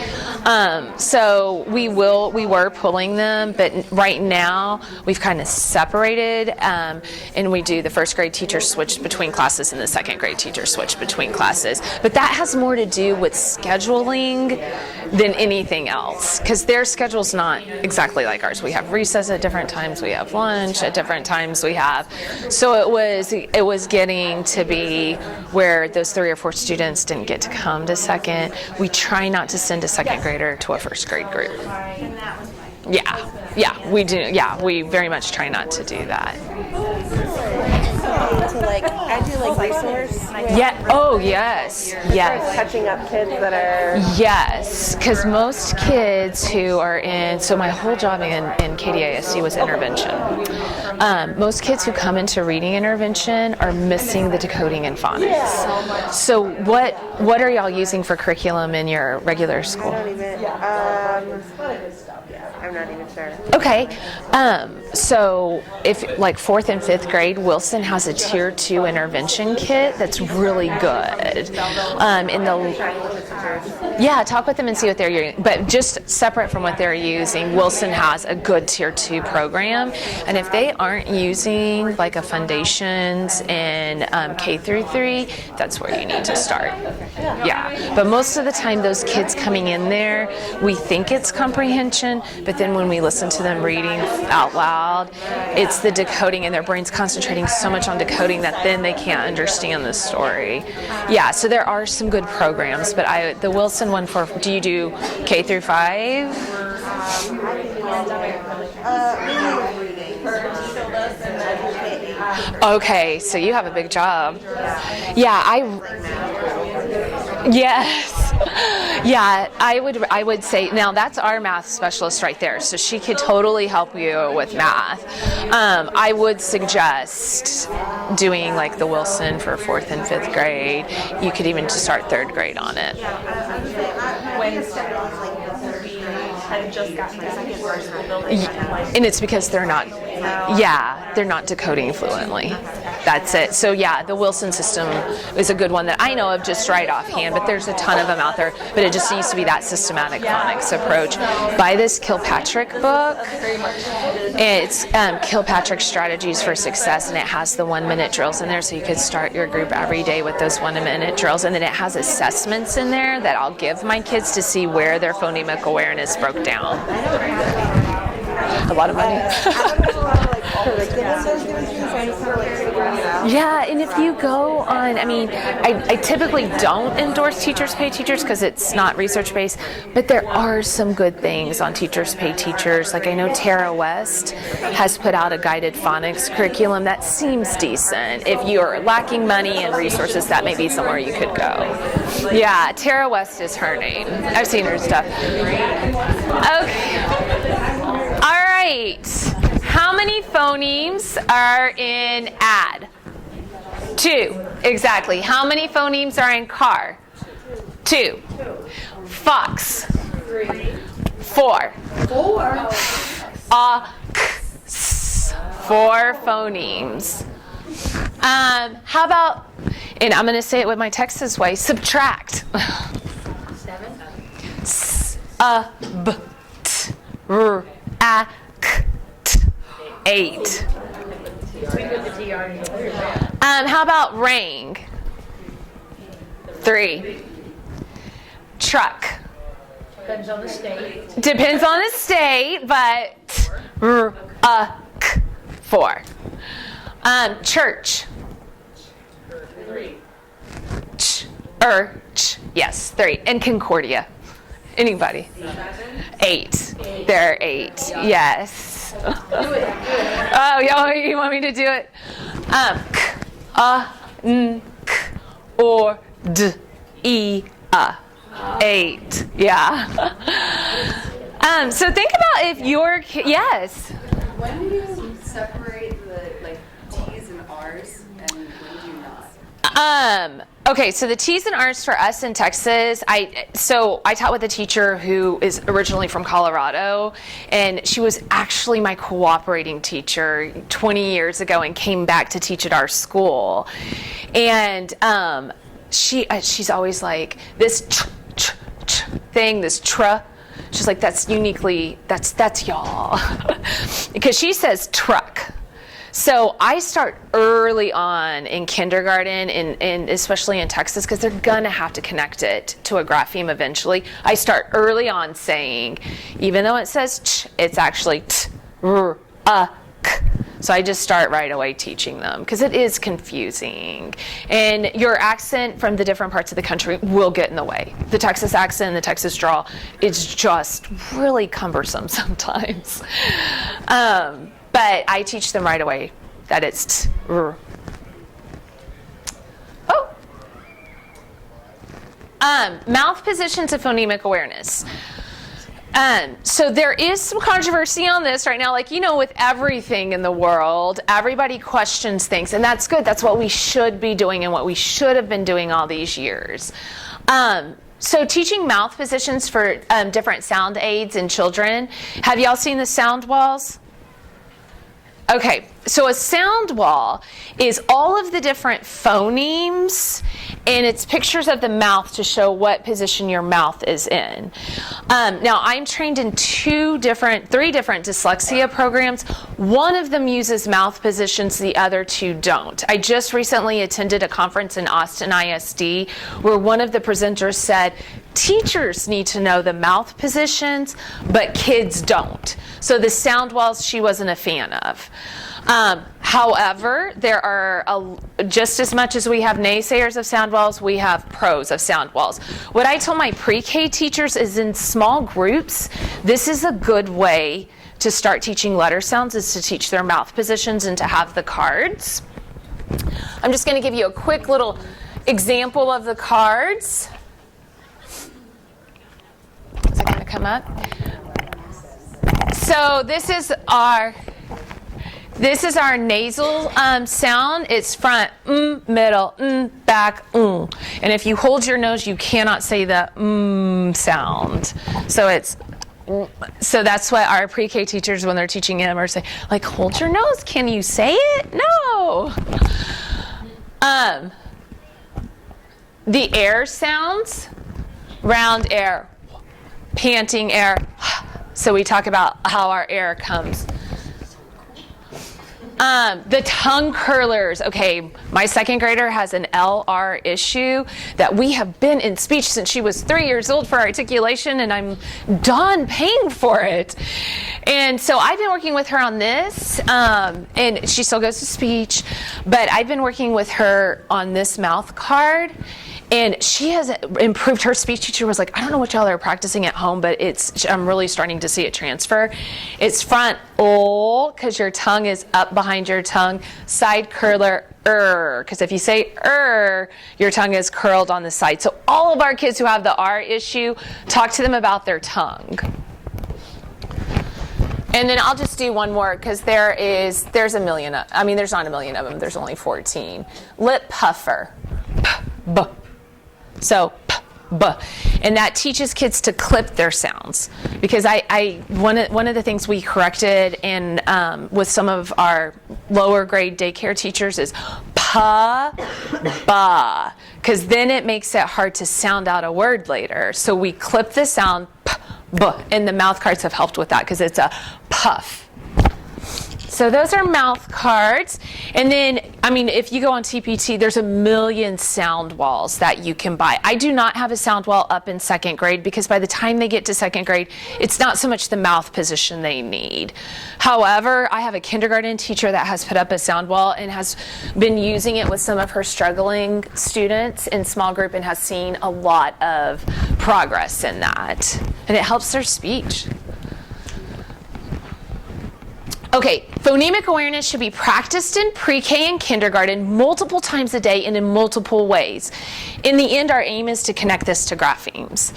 So we were pulling them, but right now we've kind of separated, and we do the 1st grade teacher switch between classes and the 2nd grade teacher switch between classes. But that has more to do with scheduling than anything else, because their schedule's not exactly like ours. We have recess at different times. we have lunch, at different times we have. So it was getting to be where those 3 or 4 students didn't get to come to second. We try not to send a second grader to a first grade group. Yeah, we do. Yeah, we very much try not to do that. I do resource. Yeah. Oh, yes. Yes. Catching up kids that are. Yes, because most kids who are in, so my whole job in KDISD was intervention. Most kids who come into reading intervention are missing the decoding and phonics. So what are y'all using for curriculum in your regular school? I'm not even sure. Okay, so if like 4th and 5th grade, Wilson has a Tier 2 intervention kit that's really good. Talk with them and see what they're using. But just separate from what they're using, Wilson has a good Tier 2 program. And if they aren't using like a Foundations in K through 3, that's where you need to start. Yeah, but most of the time those kids coming in there, we think it's comprehension, but then when we listen to them reading out loud, it's the decoding, and their brain's concentrating so much on decoding that then they can't understand the story. Yeah, so there are some good programs, but the Wilson one do you do K through 5? Okay, so you have a big job. Yeah, I would say, now that's our math specialist right there, so she could totally help you with math. I would suggest doing like the Wilson for 4th and 5th grade. You could even just start 3rd grade on it. And it's because they're not decoding fluently. That's it. So yeah, the Wilson system is a good one that I know of just right offhand, but there's a ton of them out there. But it just needs to be that systematic phonics approach. Buy this Kilpatrick book. It's Kilpatrick Strategies for Success, and it has the 1-minute drills in there, so you could start your group every day with those 1-minute drills. And then it has assessments in there that I'll give my kids to see where their phonemic awareness broke down. A lot of money. Yeah, and if you go on, I typically don't endorse Teachers Pay Teachers because it's not research-based, but there are some good things on Teachers Pay Teachers. Like I know Tara West has put out a guided phonics curriculum that seems decent. If you're lacking money and resources, that may be somewhere you could go. Yeah, Tara West is her name. I've seen her stuff. Okay. All right. How many phonemes are in add? 2. Exactly. How many phonemes are in car? 2. Fox. 4. 4 phonemes. How about, and I'm going to say it with my Texas way, subtract. 7. 8. How about ring? 3. Truck. Depends on the state. Depends on the state, but 4. Church. 3. Yes, 3. And Concordia. Anybody? 8. There are 8. Yes. Oh, you want me to do it? K, n, k, or d, e, 8. Yeah. So think about if your yes. When do you separate the T's and R's, and when do you not? Okay, so the T's and R's for us in Texas, I taught with a teacher who is originally from Colorado, and she was actually my cooperating teacher 20 years ago and came back to teach at our school. And she's always like, this thing, this she's like, that's uniquely, that's y'all. Because she says truck. So I start early on in kindergarten, and especially in Texas, because they're going to have to connect it to a grapheme eventually. I start early on saying, even though it says ch, it's actually t, r, So I just start right away teaching them because it is confusing. And your accent from the different parts of the country will get in the way. The Texas accent, the Texas drawl, it's just really cumbersome sometimes. But I teach them right away that it's mouth positions and phonemic awareness. So there is some controversy on this right now. Like, with everything in the world, everybody questions things, and that's good. That's what we should be doing and what we should have been doing all these years. So teaching mouth positions for different sound aids in children. Have y'all seen the sound walls? Okay, so a sound wall is all of the different phonemes, and it's pictures of the mouth to show what position your mouth is in. Now, I'm trained in three different dyslexia programs. One of them uses mouth positions, the other two don't. I just recently attended a conference in Austin ISD where one of the presenters said, teachers need to know the mouth positions, but kids don't. So the sound walls she wasn't a fan of. However, there are just as much as we have naysayers of sound walls, we have pros of sound walls. What I tell my pre-K teachers is in small groups, this is a good way to start teaching letter sounds, is to teach their mouth positions and to have the cards. I'm just going to give you a quick little example of the cards. Is it going to come up? So this is our nasal sound. It's front, middle, back, And if you hold your nose, you cannot say the sound. So that's what our pre-K teachers, when they're teaching him, are saying, like, hold your nose. Can you say it? No. The air sounds, round air, panting air. So we talk about how our air comes. The tongue curlers. Okay, my second grader has an LR issue that we have been in speech since she was 3 years old for articulation, and I'm done paying for it. And so I've been working with her on this, and she still goes to speech, but I've been working with her on this mouth card. And she has improved. Her speech teacher was like, I don't know what y'all are practicing at home, but I'm really starting to see it transfer. It's front, because your tongue is up behind your tongue. Side curler, because if you say your tongue is curled on the side. So all of our kids who have the R issue, talk to them about their tongue. And then I'll just do one more, because there's a million. There's not a million of them. There's only 14. Lip puffer. B. So, b, and that teaches kids to clip their sounds, because one of the things we corrected in with some of our lower grade daycare teachers is pa, ba, because then it makes it hard to sound out a word later. So we clip the sound p, b, and the mouth cards have helped with that because it's a puff. So those are mouth cards. And then, if you go on TPT, there's a million sound walls that you can buy. I do not have a sound wall up in second grade, because by the time they get to second grade, it's not so much the mouth position they need. However, I have a kindergarten teacher that has put up a sound wall and has been using it with some of her struggling students in small group and has seen a lot of progress in that. And it helps their speech. Okay, phonemic awareness should be practiced in pre-K and kindergarten multiple times a day and in multiple ways. In the end, our aim is to connect this to graphemes.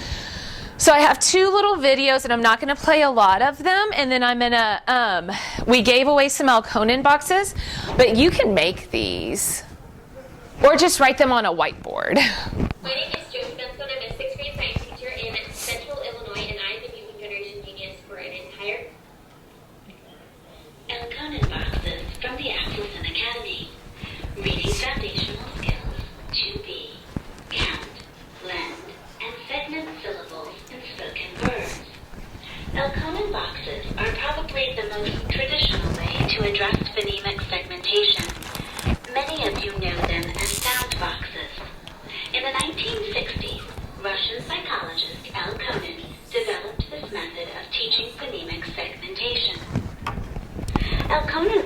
So I have two little videos, and I'm not going to play a lot of them, and then I'm going to, we gave away some Alconin boxes, but you can make these, or just write them on a whiteboard. My name is Joe Spencer. I'm a 6th grade science teacher in Central Illinois, and I'm the music generation genius for an entire Alconin boxes from the Asmussen Academy. Reading foundational skills to be, count, blend, and segment syllables in spoken words. Alconin boxes are probably the most traditional way to address phonemic segmentation. Many of you know them as sound boxes. In the 1960s, Russian psychologist Alconin developed this method of teaching phonemic segmentation. Alconin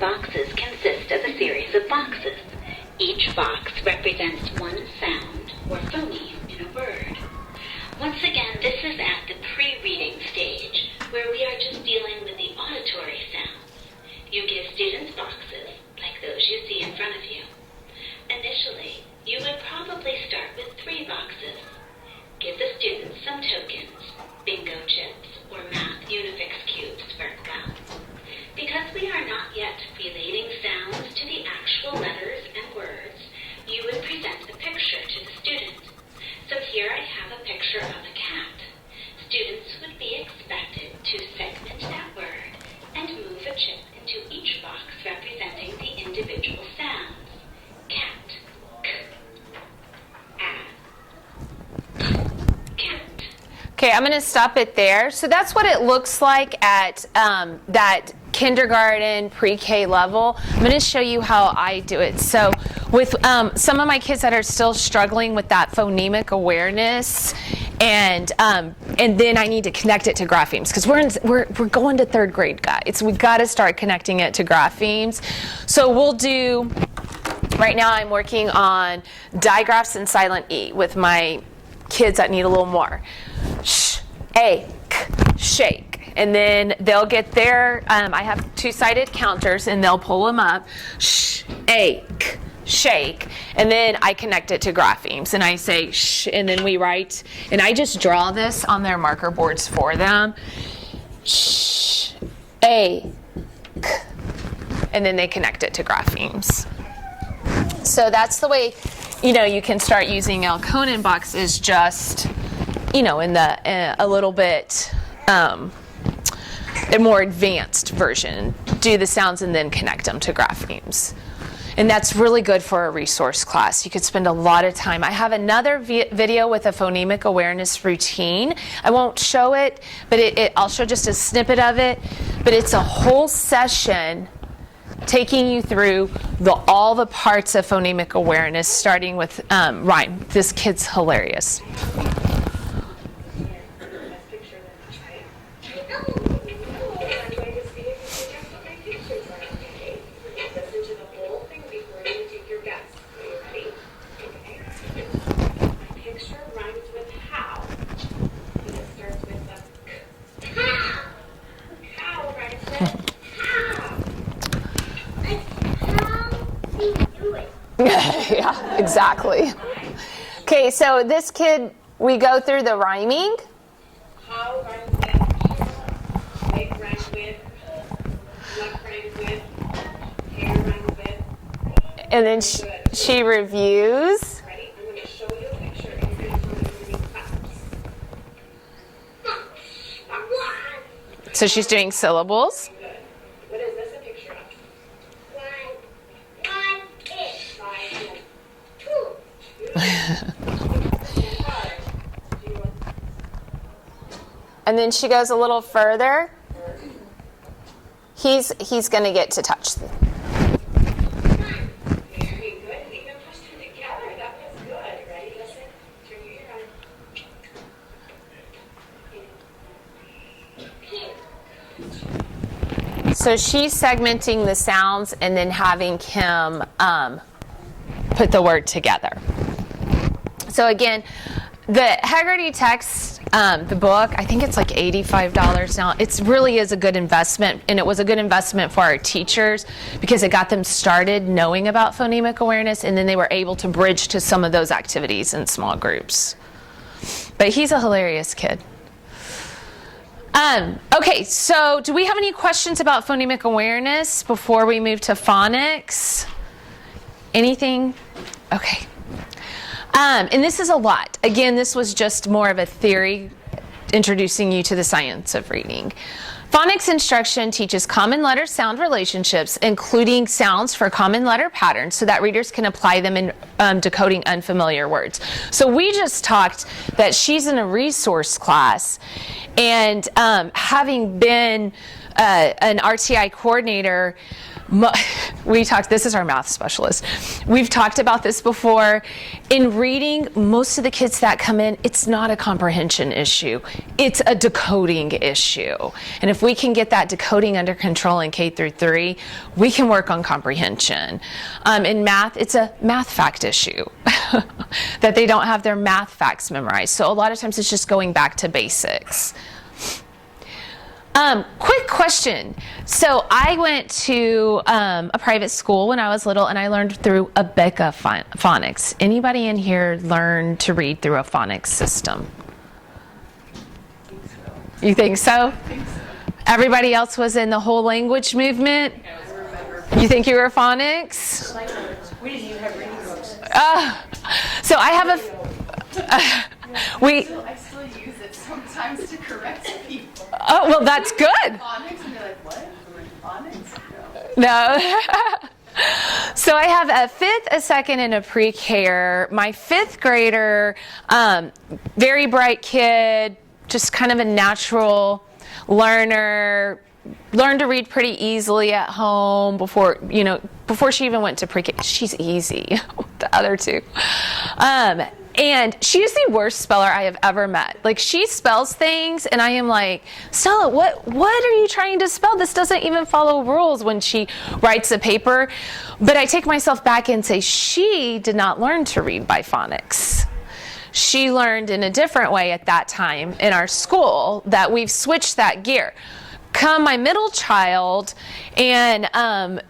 picture of a cat. Students would be expected to segment that word and move a chip into each box representing the individual sounds. Cat, k, a, cat. Okay, I'm going to stop it there. So that's what it looks like at that kindergarten, pre-K level. I'm going to show you how I do it. So with some of my kids that are still struggling with that phonemic awareness, and then I need to connect it to graphemes because we're going to third grade, guys. We've got to start connecting it to graphemes. So we'll do. Right now, I'm working on digraphs and silent E with my kids that need a little more. Sh, a, k, shake. And then they'll get their, I have two-sided counters, and they'll pull them up. Sh, a, k, shake. And then I connect it to graphemes. And I say sh, and then we write. And I just draw this on their marker boards for them. Sh, a, k. And then they connect it to graphemes. So that's the way, you can start using Elkonin box is just, in the a little bit a more advanced version. Do the sounds and then connect them to graphemes. And that's really good for a resource class. You could spend a lot of time. I have another video with a phonemic awareness routine. I won't show it, but I'll show just a snippet of it. But it's a whole session taking you through all the parts of phonemic awareness, starting with rhyme. This kid's hilarious. Yeah, exactly. Okay, so this kid, we go through the rhyming. How rhymes with, make rhymes with, left rhymes with, hair rhymes with. And then she reviews. Ready? I'm going to show you a picture and you're going to tell me the meaning claps. So she's doing syllables. Good. What is this a picture of? One is. Five and two. And then she goes a little further. He's going to get to touch them. Very good. Even push them together. That was good. Ready? Listen. Turn your ear on. So she's segmenting the sounds and then having him put the word together. So again, the Haggerty text, the book, I think it's like $85 now. It really is a good investment, and it was a good investment for our teachers because it got them started knowing about phonemic awareness, and then they were able to bridge to some of those activities in small groups. But he's a hilarious kid. Okay, so do we have any questions about phonemic awareness before we move to phonics? Anything? Okay. And this is a lot. Again, this was just more of a theory introducing you to the science of reading. Phonics Instruction teaches common letter sound relationships, including sounds for common letter patterns, so that readers can apply them in decoding unfamiliar words. So we just talked that she's in a resource class, and having been an RTI coordinator, we talked, this is our math specialist. We've talked about this before. In reading, most of the kids that come in, it's not a comprehension issue. It's a decoding issue. And if we can get that decoding under control in K through 3, we can work on comprehension. In math, it's a math fact issue that they don't have their math facts memorized. So a lot of times it's just going back to basics. Quick question. So I went to a private school when I was little, and I learned through a Becca phonics. Anybody in here learn to read through a phonics system? You think so? Everybody else was in the whole language movement? You think you were phonics? We didn't even have reading books. So I have I still use it sometimes to correct people. Oh, well, that's good. Phonics, and they're like, what? I'm like, phonics? No. So I have a fifth, a second, and a pre-K. My fifth grader, very bright kid, just kind of a natural learner, learned to read pretty easily at home before she even went to pre-K. She's easy, the other two. And she's the worst speller I have ever met. Like, she spells things, and I am like, Stella, what are you trying to spell? This doesn't even follow rules when she writes a paper. But I take myself back and say, she did not learn to read by phonics. She learned in a different way at that time in our school, that we've switched that gear. Come my middle child, and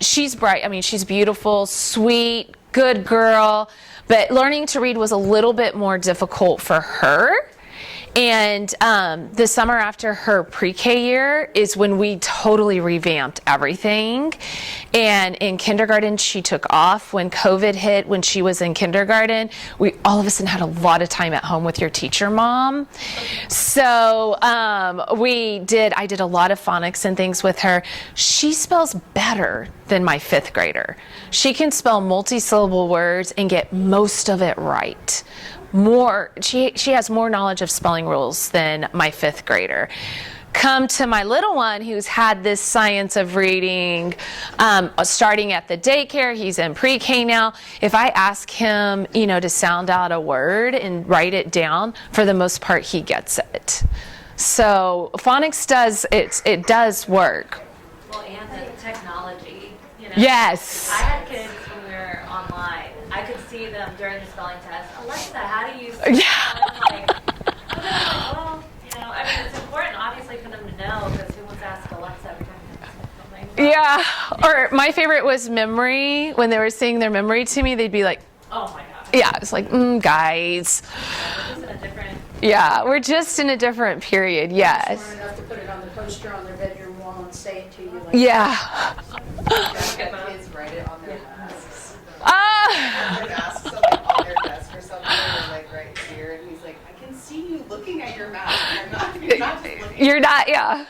she's bright. I mean, she's beautiful, sweet, good girl. But learning to read was a little bit more difficult for her. And the summer after her pre-K year is when we totally revamped everything. And in kindergarten, she took off. When COVID hit, when she was in kindergarten, we all of a sudden had a lot of time at home with your teacher mom. So I did a lot of phonics and things with her. She spells better than my fifth grader. She can spell multi-syllable words and get most of it right. She has more knowledge of spelling rules than my fifth grader. Come to my little one, who's had this science of reading starting at the daycare. He's in pre-K now. If I ask him, to sound out a word and write it down, for the most part, he gets it. So phonics it does work. Well, and the technology, Yes. I had kids when we were online. I could see them during the spelling test. Alexa, how do you spell? Yeah. Well, it's important, obviously, for them to know, because who wants to ask Alexa every time they say something? Yeah. Or my favorite was memory. When they were saying their memory to me, they'd be like, Oh my gosh. yeah, it's like, guys. We're just in a different period, yes. Smart enough to put it on the poster on their bedroom wall and say it to you. Like Yeah. Kids write it on their masks. Ah. Their masks are like on their desk or something, or like right here, and he's like, I can see you looking at your mask. You're not just looking. You're not, yeah.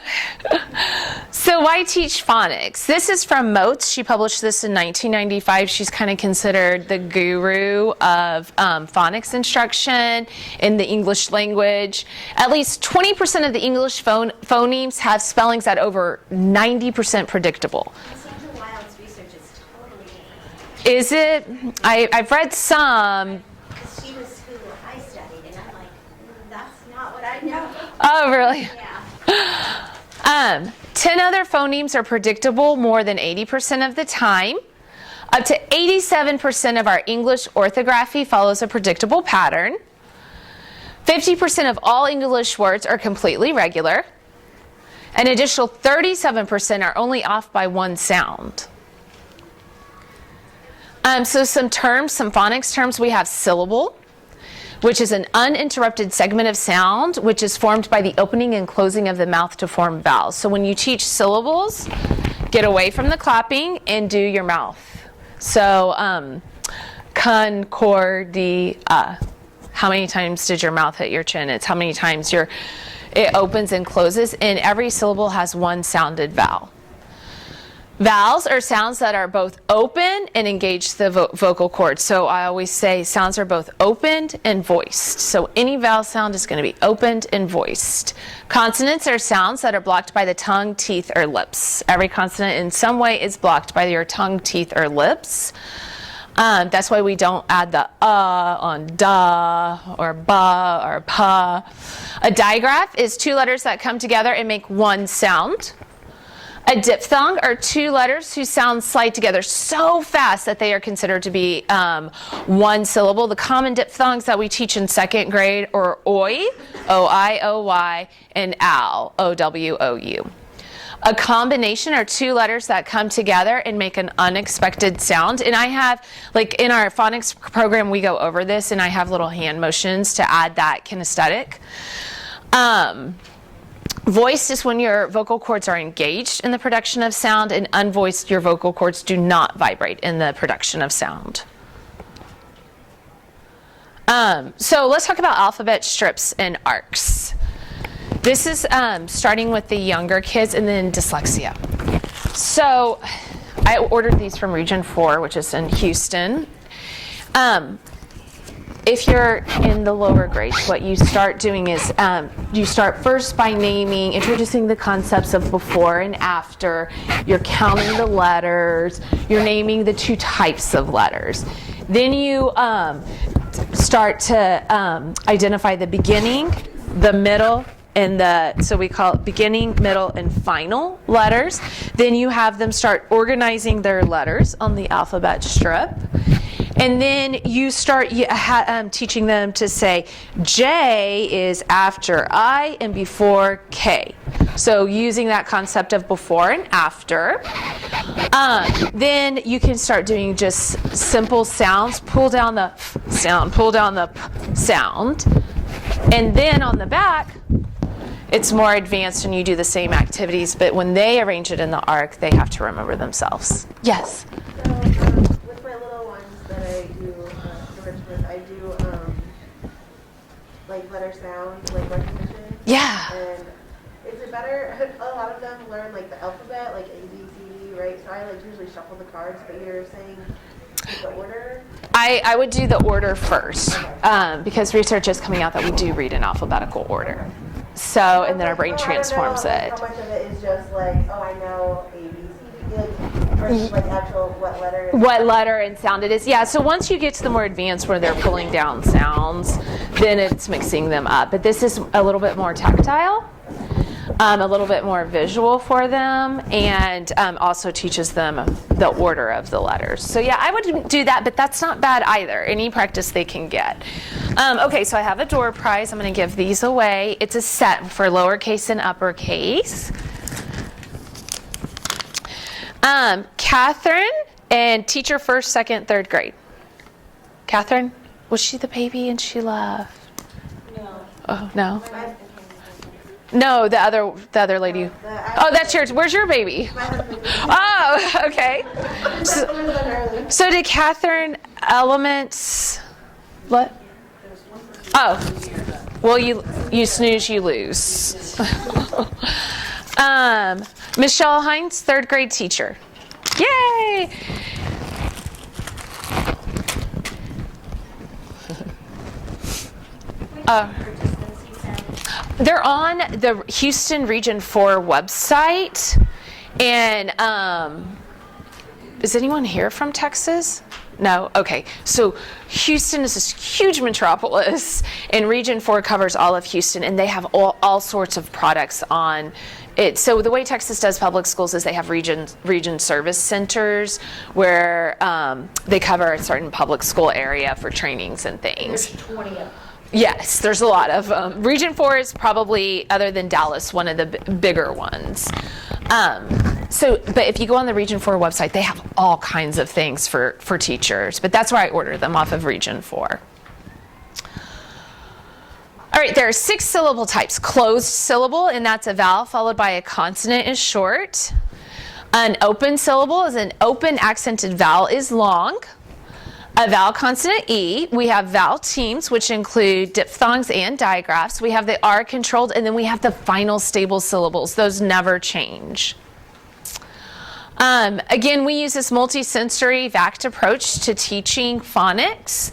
So why teach phonics? This is from Motes. She published this in 1995. She's kind of considered the guru of phonics instruction in the English language. At least 20% of the English phonemes have spellings that over 90% predictable. Sandra Wild's research is totally different. Is it? I've read some. Because she was who I studied, and I'm like, that's not what I know. Oh, really? Yeah. 10 other phonemes are predictable more than 80% of the time. Up to 87% of our English orthography follows a predictable pattern. 50% of all English words are completely regular. An additional 37% are only off by one sound. So some phonics terms, we have syllable, which is an uninterrupted segment of sound, which is formed by the opening and closing of the mouth to form vowels. So when you teach syllables, get away from the clapping and do your mouth. So, concordia. How many times did your mouth hit your chin? It's how many times it opens and closes, and every syllable has one sounded vowel. Vowels are sounds that are both open and engage the vocal cords. So I always say sounds are both opened and voiced. So any vowel sound is going to be opened and voiced. Consonants are sounds that are blocked by the tongue, teeth, or lips. Every consonant in some way is blocked by your tongue, teeth, or lips. That's why we don't add the on da or ba or pa. A digraph is two letters that come together and make one sound. A diphthong are two letters whose sounds slide together so fast that they are considered to be one syllable. The common diphthongs that we teach in second grade are oi, O-I-O-Y, and ow, O-W-O-U. A combination are two letters that come together and make an unexpected sound. And I have, like in our phonics program, we go over this, and I have little hand motions to add that kinesthetic. Voiced is when your vocal cords are engaged in the production of sound, and unvoiced, your vocal cords do not vibrate in the production of sound. So let's talk about alphabet strips and arcs. This is starting with the younger kids and then dyslexia. So I ordered these from Region 4, which is in Houston. If you're in the lower grades, what you start doing is you start first by introducing the concepts of before and after. You're counting the letters. You're naming the two types of letters. Then you start to identify the beginning, the middle, and so we call it beginning, middle, and final letters. Then you have them start organizing their letters on the alphabet strip. And then you start teaching them to say J is after I and before K. So using that concept of before and after. Then you can start doing just simple sounds. Pull down the sound, pull down the sound. And then on the back, it's more advanced and you do the same activities, but when they arrange it in the arc, they have to remember themselves. Yes? So with my little ones that I do I do like letter sound, like recognition. Yeah. And is it better? A lot of them learn like the alphabet, like A, B, C, D, right? So I like usually shuffle the cards, but you're saying the order? I would do the order first because research is coming out that we do read in alphabetical order. So, and then our brain transforms I it. don't know how much of it is just like, oh, I know A, B, C, D, like, versus like actual what letter. What letter and sound it is. Yeah, so once you get to the more advanced where they're pulling down sounds, then it's mixing them up. But this is a little bit more tactile, a little bit more visual for them, and also teaches them the order of the letters. So yeah, I would do that, but that's not bad either. Any practice they can get. Okay, so I have a door prize. I'm going to give these away. It's a set for lowercase and uppercase. Catherine and teacher first, second, third grade. Catherine, was she the baby and she left? No. Oh, no? No, the other lady. Oh, that's yours. Where's your baby? Oh, okay. So did Catherine elements, what? Oh, well, you snooze, you lose. Michelle Hines, third grade teacher. Yay! They're on the Houston Region 4 website. And is anyone here from Texas? No? Okay. So Houston is this huge metropolis, and Region 4 covers all of Houston, and they have all sorts of products on it. So the way Texas does public schools is they have region service centers where they cover a certain public school area for trainings and things. There's 20 of them. Yes, there's a lot of them. Region 4 is probably, other than Dallas, one of the bigger ones. But if you go on the Region 4 website, they have all kinds of things for teachers. But that's where I order them, off of Region 4. All right, there are 6 syllable types. Closed syllable, and that's a vowel followed by a consonant is short. An open syllable is an open accented vowel is long. A vowel consonant E. We have vowel teams, which include diphthongs and digraphs. We have the R controlled, and then we have the final stable syllables. Those never change. Again, we use this multi-sensory VACT approach to teaching phonics.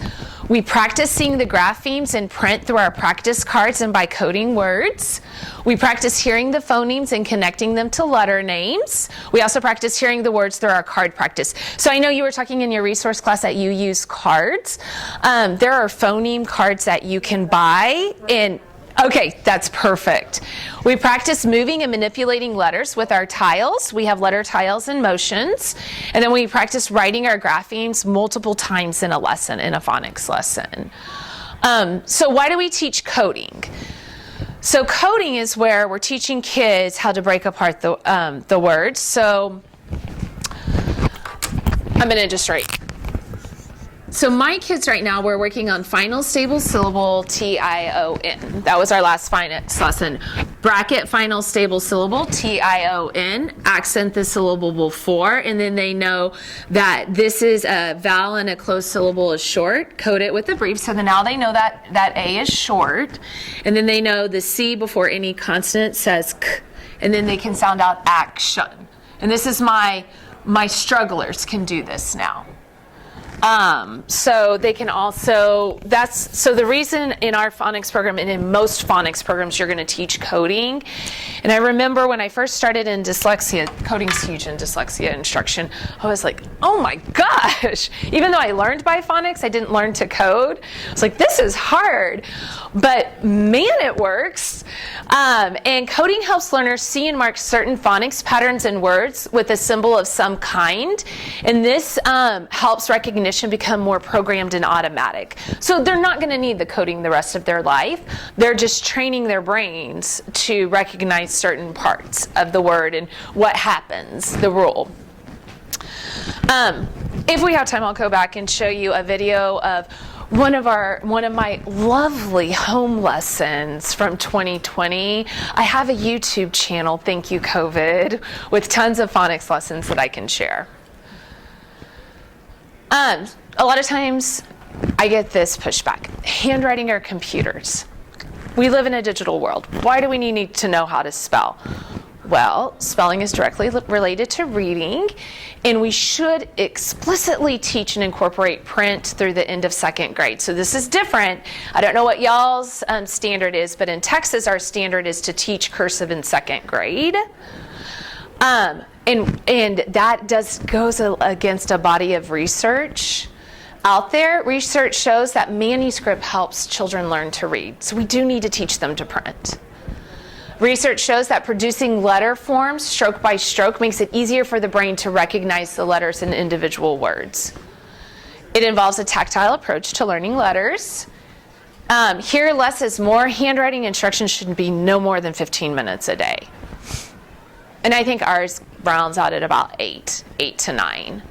We practice seeing the graphemes in print through our practice cards and by coding words. We practice hearing the phonemes and connecting them to letter names. We also practice hearing the words through our card practice. So I know you were talking in your resource class that you use cards. There are phoneme cards that you can buy in. Okay, that's perfect. We practice moving and manipulating letters with our tiles. We have letter tiles and motions. And then we practice writing our graphemes multiple times in a lesson, in a phonics lesson. So why do we teach coding? So coding is where we're teaching kids how to break apart the words. So I'm going to just write So my kids right now, we're working on final stable syllable T-I-O-N. That was our last phonics lesson. Bracket final stable syllable T-I-O-N. Accent the syllable before, and then they know that this is a vowel and a closed syllable is short. Code it with the brief. So then now they know that that A is short, and then they know the C before any consonant says K, and then they can sound out action. And this is my strugglers can do this now. So they can also, so the reason in our phonics program and in most phonics programs you're going to teach coding. And I remember when I first started in dyslexia, coding's huge in dyslexia instruction, I was like, oh my gosh. Even though I learned by phonics, I didn't learn to code. I was like, this is hard. But man, it works. And coding helps learners see and mark certain phonics patterns in words with a symbol of some kind. And this helps recognition become more programmed and automatic. So they're not going to need the coding the rest of their life. They're just training their brains to recognize certain parts of the word and what happens, the rule. If we have time, I'll go back and show you a video of one of my lovely home lessons from 2020. I have a YouTube channel, thank you COVID, with tons of phonics lessons that I can share. A lot of times I get this pushback. Handwriting or computers? We live in a digital world. Why do we need to know how to spell? Well, spelling is directly related to reading, and we should explicitly teach and incorporate print through the end of second grade. So this is different. I don't know what y'all's standard is, but in Texas, our standard is to teach cursive in second grade. And that goes against a body of research out there. Research shows that manuscript helps children learn to read. So we do need to teach them to print. Research shows that producing letter forms, stroke by stroke, makes it easier for the brain to recognize the letters in individual words. It involves a tactile approach to learning letters. Here, less is more. Handwriting instruction should be no more than 15 minutes a day. And I think ours rounds out at about 8 to 9.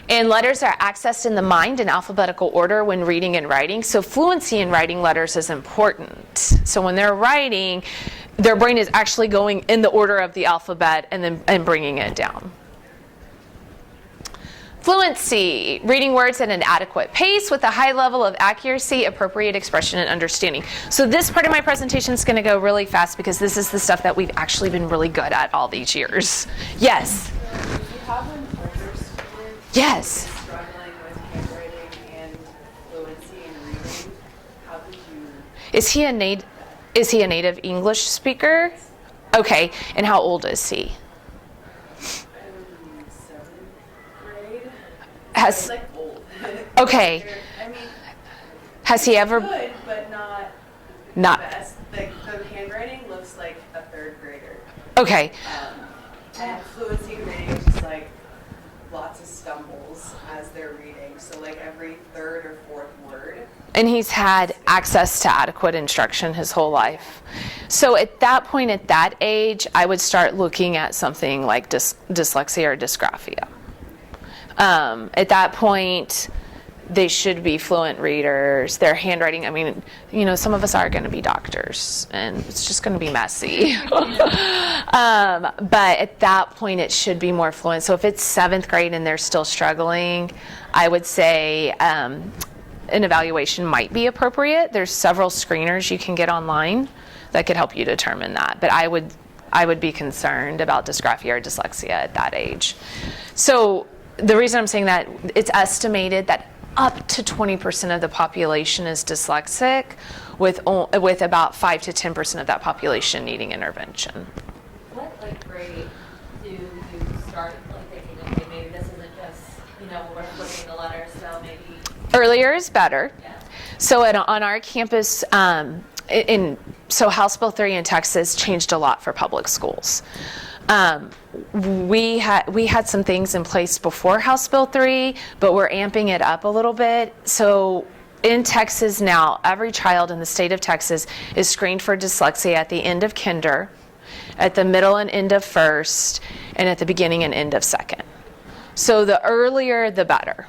And letters are accessed in the mind in alphabetical order when reading and writing. So fluency in writing letters is important. So when they're writing, their brain is actually going in the order of the alphabet and bringing it down. Fluency, reading words at an adequate pace with a high level of accuracy, appropriate expression, and understanding. So this part of my presentation is going to go really fast because this is the stuff that we've actually been really good at all these years. Yes? So if you have an older student yes. struggling with handwriting and fluency in reading, how could you... Is he a native English speaker? Okay, and how old is he? 7th grade. Has Like old. okay. I mean, Has he ever good, but not not the best. Like the handwriting looks like a 3rd grader. okay? And fluency in reading is just like lots of stumbles as they're reading. So like every 3rd or 4th word. And he's had access to adequate instruction his whole life. So at that point, at that age, I would start looking at something like dyslexia or dysgraphia. At that point, they should be fluent readers. Their handwriting, I mean, you know, some of us are going to be doctors, and it's just going to be messy. But at that point, it should be more fluent. So if it's 7th grade and they're still struggling, I would say an evaluation might be appropriate. There's several screeners you can get online that could help you determine that. But I would be concerned about dysgraphia or dyslexia at that age. So the reason I'm saying that, it's estimated that up to 20% of the population is dyslexic, with about 5 to 10% of that population needing intervention. What grade do you start thinking, okay, maybe this isn't just, we're flipping the letters, so maybe... Earlier is better. Yeah. So on our campus, so House Bill 3 in Texas changed a lot for public schools. We had some things in place before House Bill 3, but we're amping it up a little bit. So in Texas now, every child in the state of Texas is screened for dyslexia at the end of kinder, at the middle and end of first, and at the beginning and end of second. So the earlier, the better.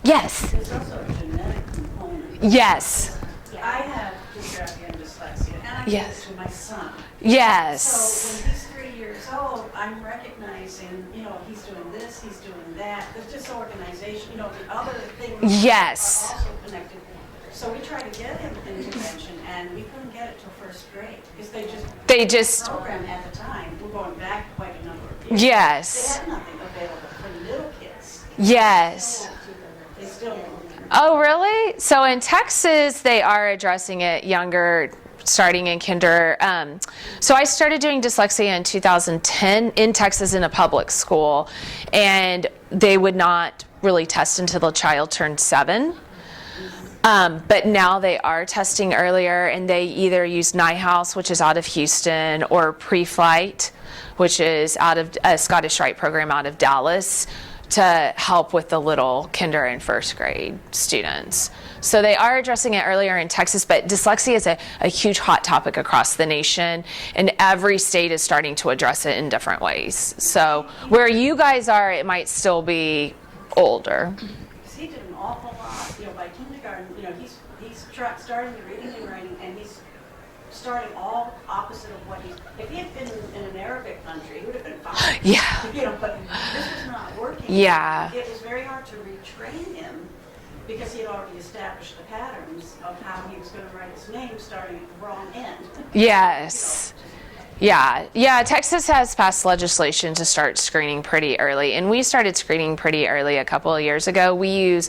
Yes. There's also a genetic component. Yes. I have dygraphia and dyslexia, and I give Yes. it to my son. Yes. So when he's 3 years old, I'm recognizing, he's doing this, he's doing that. There's disorganization, the other things Yes. are also connected. So we tried to get him intervention, and we couldn't get it till first grade because They just, program at the time. We're going back quite a number of years. yes. They had nothing available for little kids. Yes. They still don't. Oh, really? So in Texas, they are addressing it younger, starting in kinder. So I started doing dyslexia in 2010 in Texas in a public school, and they would not really test until the child turned 7. But now they are testing earlier, and they either use NIHouse, which is out of Houston, or Pre-Flight, which is out of a Scottish Rite program out of Dallas, to help with the little kinder and first grade students. So they are addressing it earlier in Texas, but dyslexia is a huge hot topic across the nation, and every state is starting to address it in different ways. So where you guys are, it might still be older. He did an awful lot, by kindergarten, he's starting the reading and writing, and he's starting all opposite of what if he had been in an Arabic country, he would have been fine. Yeah. But this was not working. Yeah. It was very hard to retrain him because he had already established the patterns of how he was going to write his name starting at the wrong end. Yes. Yeah, Texas has passed legislation to start screening pretty early, and we started screening pretty early a couple of years ago. We use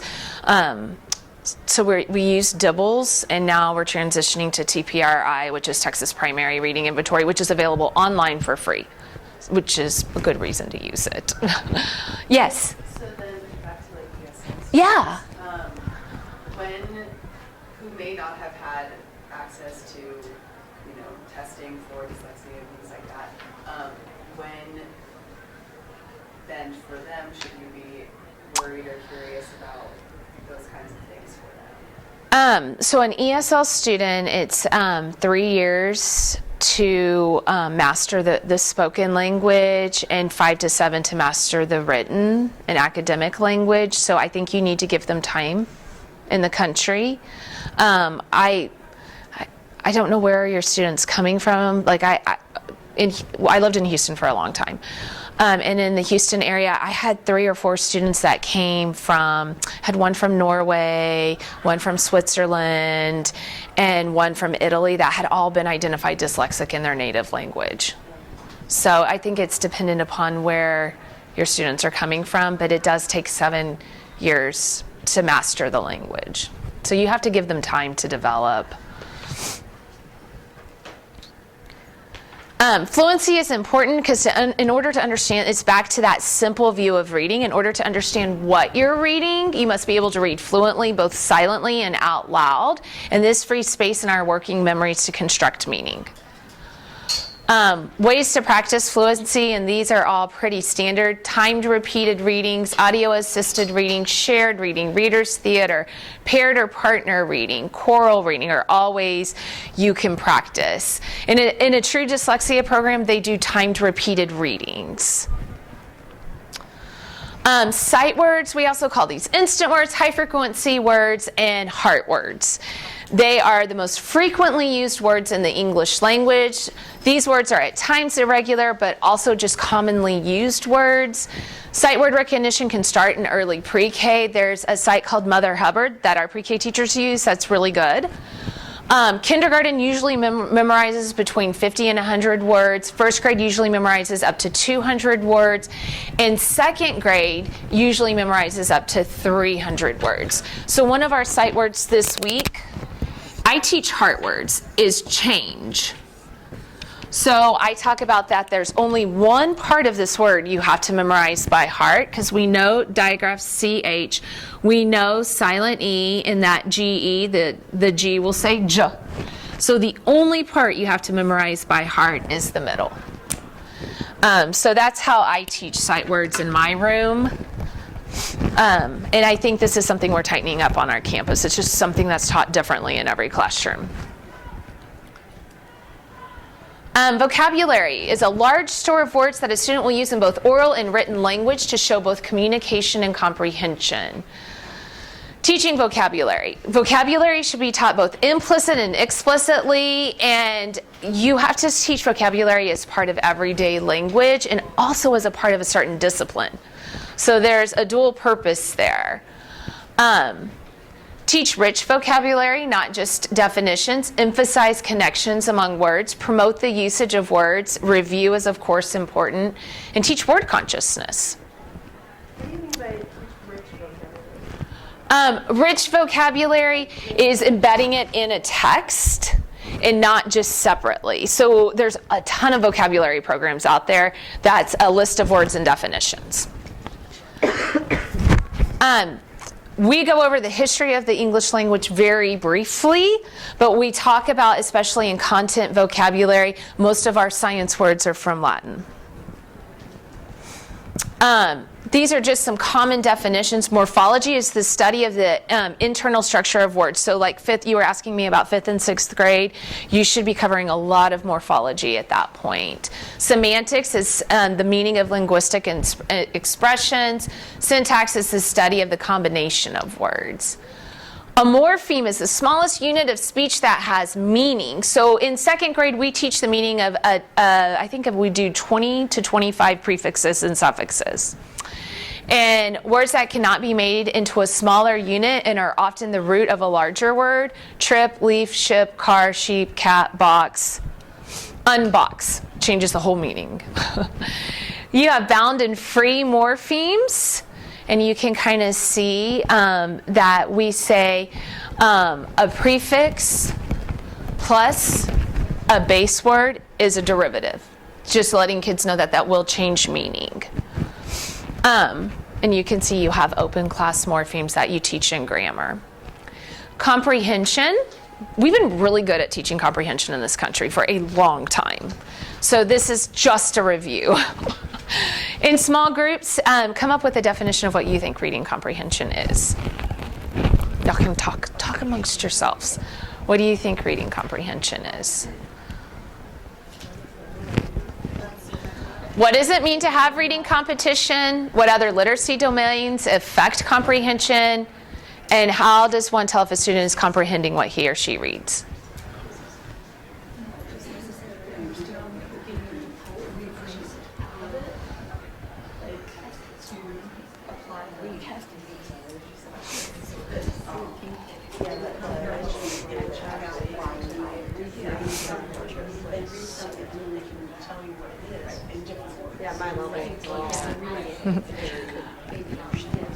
we use Dibbles, and now we're transitioning to TPRI, which is Texas Primary Reading Inventory, which is available online for free, which is a good reason to use it. Yes. So then back to ESS. Yeah. Who may not have had access to, testing for dyslexia and things like that, then for them, should you be worried or curious about those kinds of things for them? So an ESL student, it's 3 years to master the spoken language, and 5 to 7 to master the written and academic language. So I think you need to give them time in the country. I don't know where your students coming from. Like I lived in Houston for a long time. And in the Houston area, I had 3 or 4 students that had one from Norway, one from Switzerland, and one from Italy that had all been identified dyslexic in their native language. So I think it's dependent upon where your students are coming from, but it does take 7 years to master the language. So you have to give them time to develop. Fluency is important because in order to understand, it's back to that simple view of reading. In order to understand what you're reading, you must be able to read fluently, both silently and out loud. And this frees space in our working memories to construct meaning. Ways to practice fluency, and these are all pretty standard: timed repeated readings, audio assisted reading, shared reading, reader's theater, paired or partner reading, choral reading are all ways you can practice. In a true dyslexia program, they do timed repeated readings. Sight words, we also call these instant words, high frequency words, and heart words. They are the most frequently used words in the English language. These words are at times irregular, but also just commonly used words. Sight word recognition can start in early pre-K. There's a site called Mother Hubbard that our pre-K teachers use that's really good. Kindergarten usually memorizes between 50 and 100 words. First grade usually memorizes up to 200 words. And second grade usually memorizes up to 300 words. So one of our sight words this week, I teach heart words, is change. So I talk about that. There's only one part of this word you have to memorize by heart, because we know digraphs CH. We know silent E in that GE, the G will say J. So the only part you have to memorize by heart is the middle. So that's how I teach sight words in my room. And I think this is something we're tightening up on our campus. It's just something that's taught differently in every classroom. Vocabulary is a large store of words that a student will use in both oral and written language to show both communication and comprehension. Teaching vocabulary. Vocabulary should be taught both implicit and explicitly, and you have to teach vocabulary as part of everyday language and also as a part of a certain discipline. So there's a dual purpose there. Teach rich vocabulary, not just definitions. Emphasize connections among words. Promote the usage of words. Review is, of course, important. And teach word consciousness. What do you mean by rich vocabulary? Rich vocabulary is embedding it in a text and not just separately. So there's a ton of vocabulary programs out there that's a list of words and definitions. We go over the history of the English language very briefly, but we talk about, especially in content vocabulary, most of our science words are from Latin. These are just some common definitions. Morphology is the study of the internal structure of words. So like you were asking me about 5th and 6th grade, you should be covering a lot of morphology at that point. Semantics is the meaning of linguistic expressions. Syntax is the study of the combination of words. A morpheme is the smallest unit of speech that has meaning. So in 2nd grade, we teach the meaning of, we do 20 to 25 prefixes and suffixes. And words that cannot be made into a smaller unit and are often the root of a larger word: trip, leaf, ship, car, sheep, cat, box. Unbox changes the whole meaning. You have bound and free morphemes. And you can kind of see that we say a prefix plus a base word is a derivative. Just letting kids know that that will change meaning. And you can see you have open class morphemes that you teach in grammar. Comprehension. We've been really good at teaching comprehension in this country for a long time. So this is just a review. In small groups, come up with a definition of what you think reading comprehension is. Y'all can talk amongst yourselves. What do you think reading comprehension is? What does it mean to have reading competition? What other literacy domains affect comprehension? And how does one tell if a student is comprehending what he or she reads?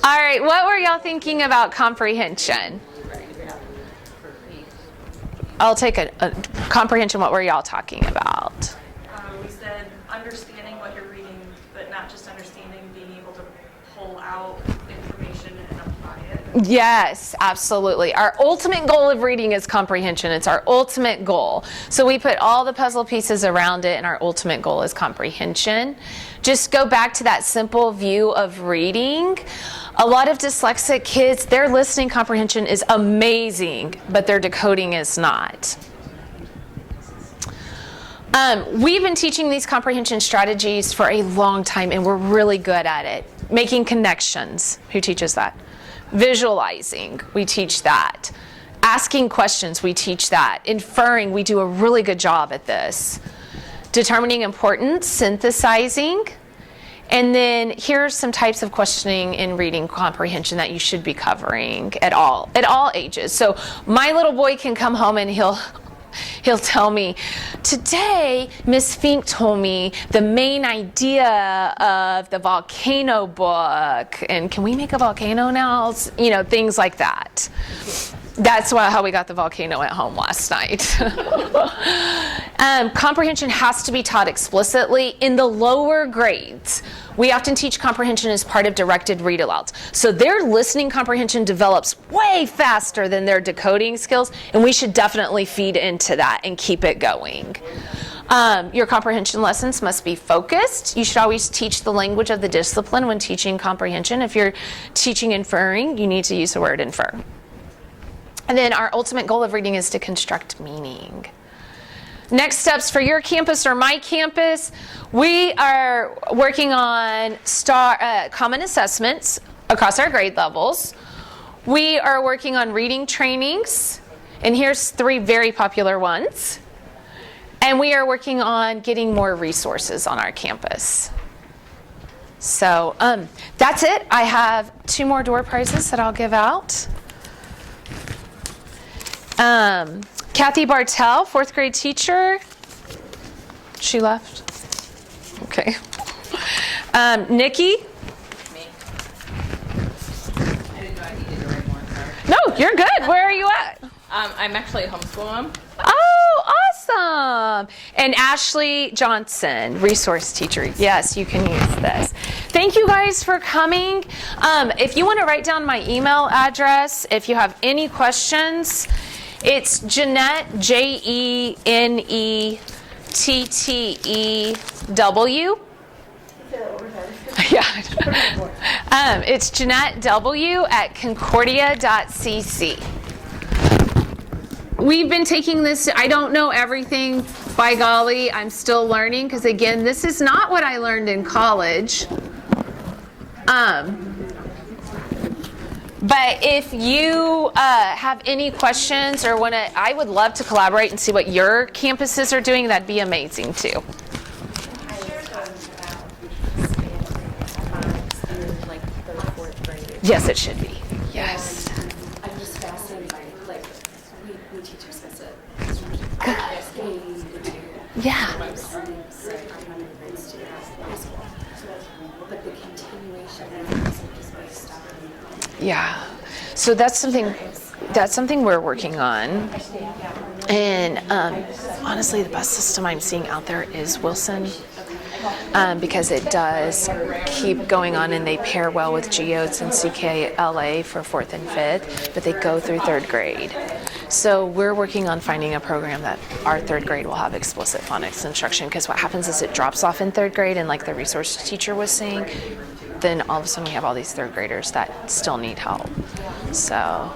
All right, what were y'all thinking about comprehension? I'll take a comprehension. What were y'all talking about? We said understanding what you're reading, but not just understanding, being able to pull out information and apply it. Yes, absolutely. Our ultimate goal of reading is comprehension. It's our ultimate goal. So we put all the puzzle pieces around it, and our ultimate goal is comprehension. Just go back to that simple view of reading. A lot of dyslexic kids, their listening comprehension is amazing, but their decoding is not. We've been teaching these comprehension strategies for a long time, and we're really good at it. Making connections. Who teaches that? Visualizing. We teach that. Asking questions. We teach that. Inferring. We do a really good job at this. Determining importance. Synthesizing. And then here are some types of questioning in reading comprehension that you should be covering at all ages. So my little boy can come home and he'll tell me, today Miss Fink told me the main idea of the volcano book, and can we make a volcano now? You know, things like that. That's how we got the volcano at home last night. Comprehension has to be taught explicitly in the lower grades. We often teach comprehension as part of directed read-alouds. So their listening comprehension develops way faster than their decoding skills, and we should definitely feed into that and keep it going. Your comprehension lessons must be focused. You should always teach the language of the discipline when teaching comprehension. If you're teaching inferring, you need to use the word infer. And then our ultimate goal of reading is to construct meaning. Next steps for your campus or my campus, we are working on common assessments across our grade levels. We are working on reading trainings, and here's 3 very popular ones. And we are working on getting more resources on our campus. So that's it. I have 2 more door prizes that I'll give out. Kathy Bartell, 4th grade teacher. She left. Okay. Nikki. No, you're good. Where are you at? I'm actually a homeschool mom. Oh, awesome. And Ashley Johnson, resource teacher. Yes, you can use this. Thank you guys for coming. If you want to write down my email address, if you have any questions, it's Jeanette, JeNettew. Yeah. It's Jeanette W at concordia.cc. We've been taking this, I don't know everything, by golly, I'm still learning, because again, this is not what I learned in college. But if you have any questions or want to, I would love to collaborate and see what your campuses are doing. That'd be amazing too. Yes, it should be. Yes. I'm just fascinated by, like, we teach explicit. Yeah. But the continuation isn't just based on. Yeah. So that's something we're working on. And honestly, the best system I'm seeing out there is Wilson. Because it does keep going on, and they pair well with GEOTS and CKLA for 4th and 5th, but they go through 3rd grade. So we're working on finding a program that our 3rd grade will have explicit phonics instruction, because what happens is it drops off in 3rd grade, and like the resource teacher was saying, then all of a sudden we have all these 3rd graders that still need help. So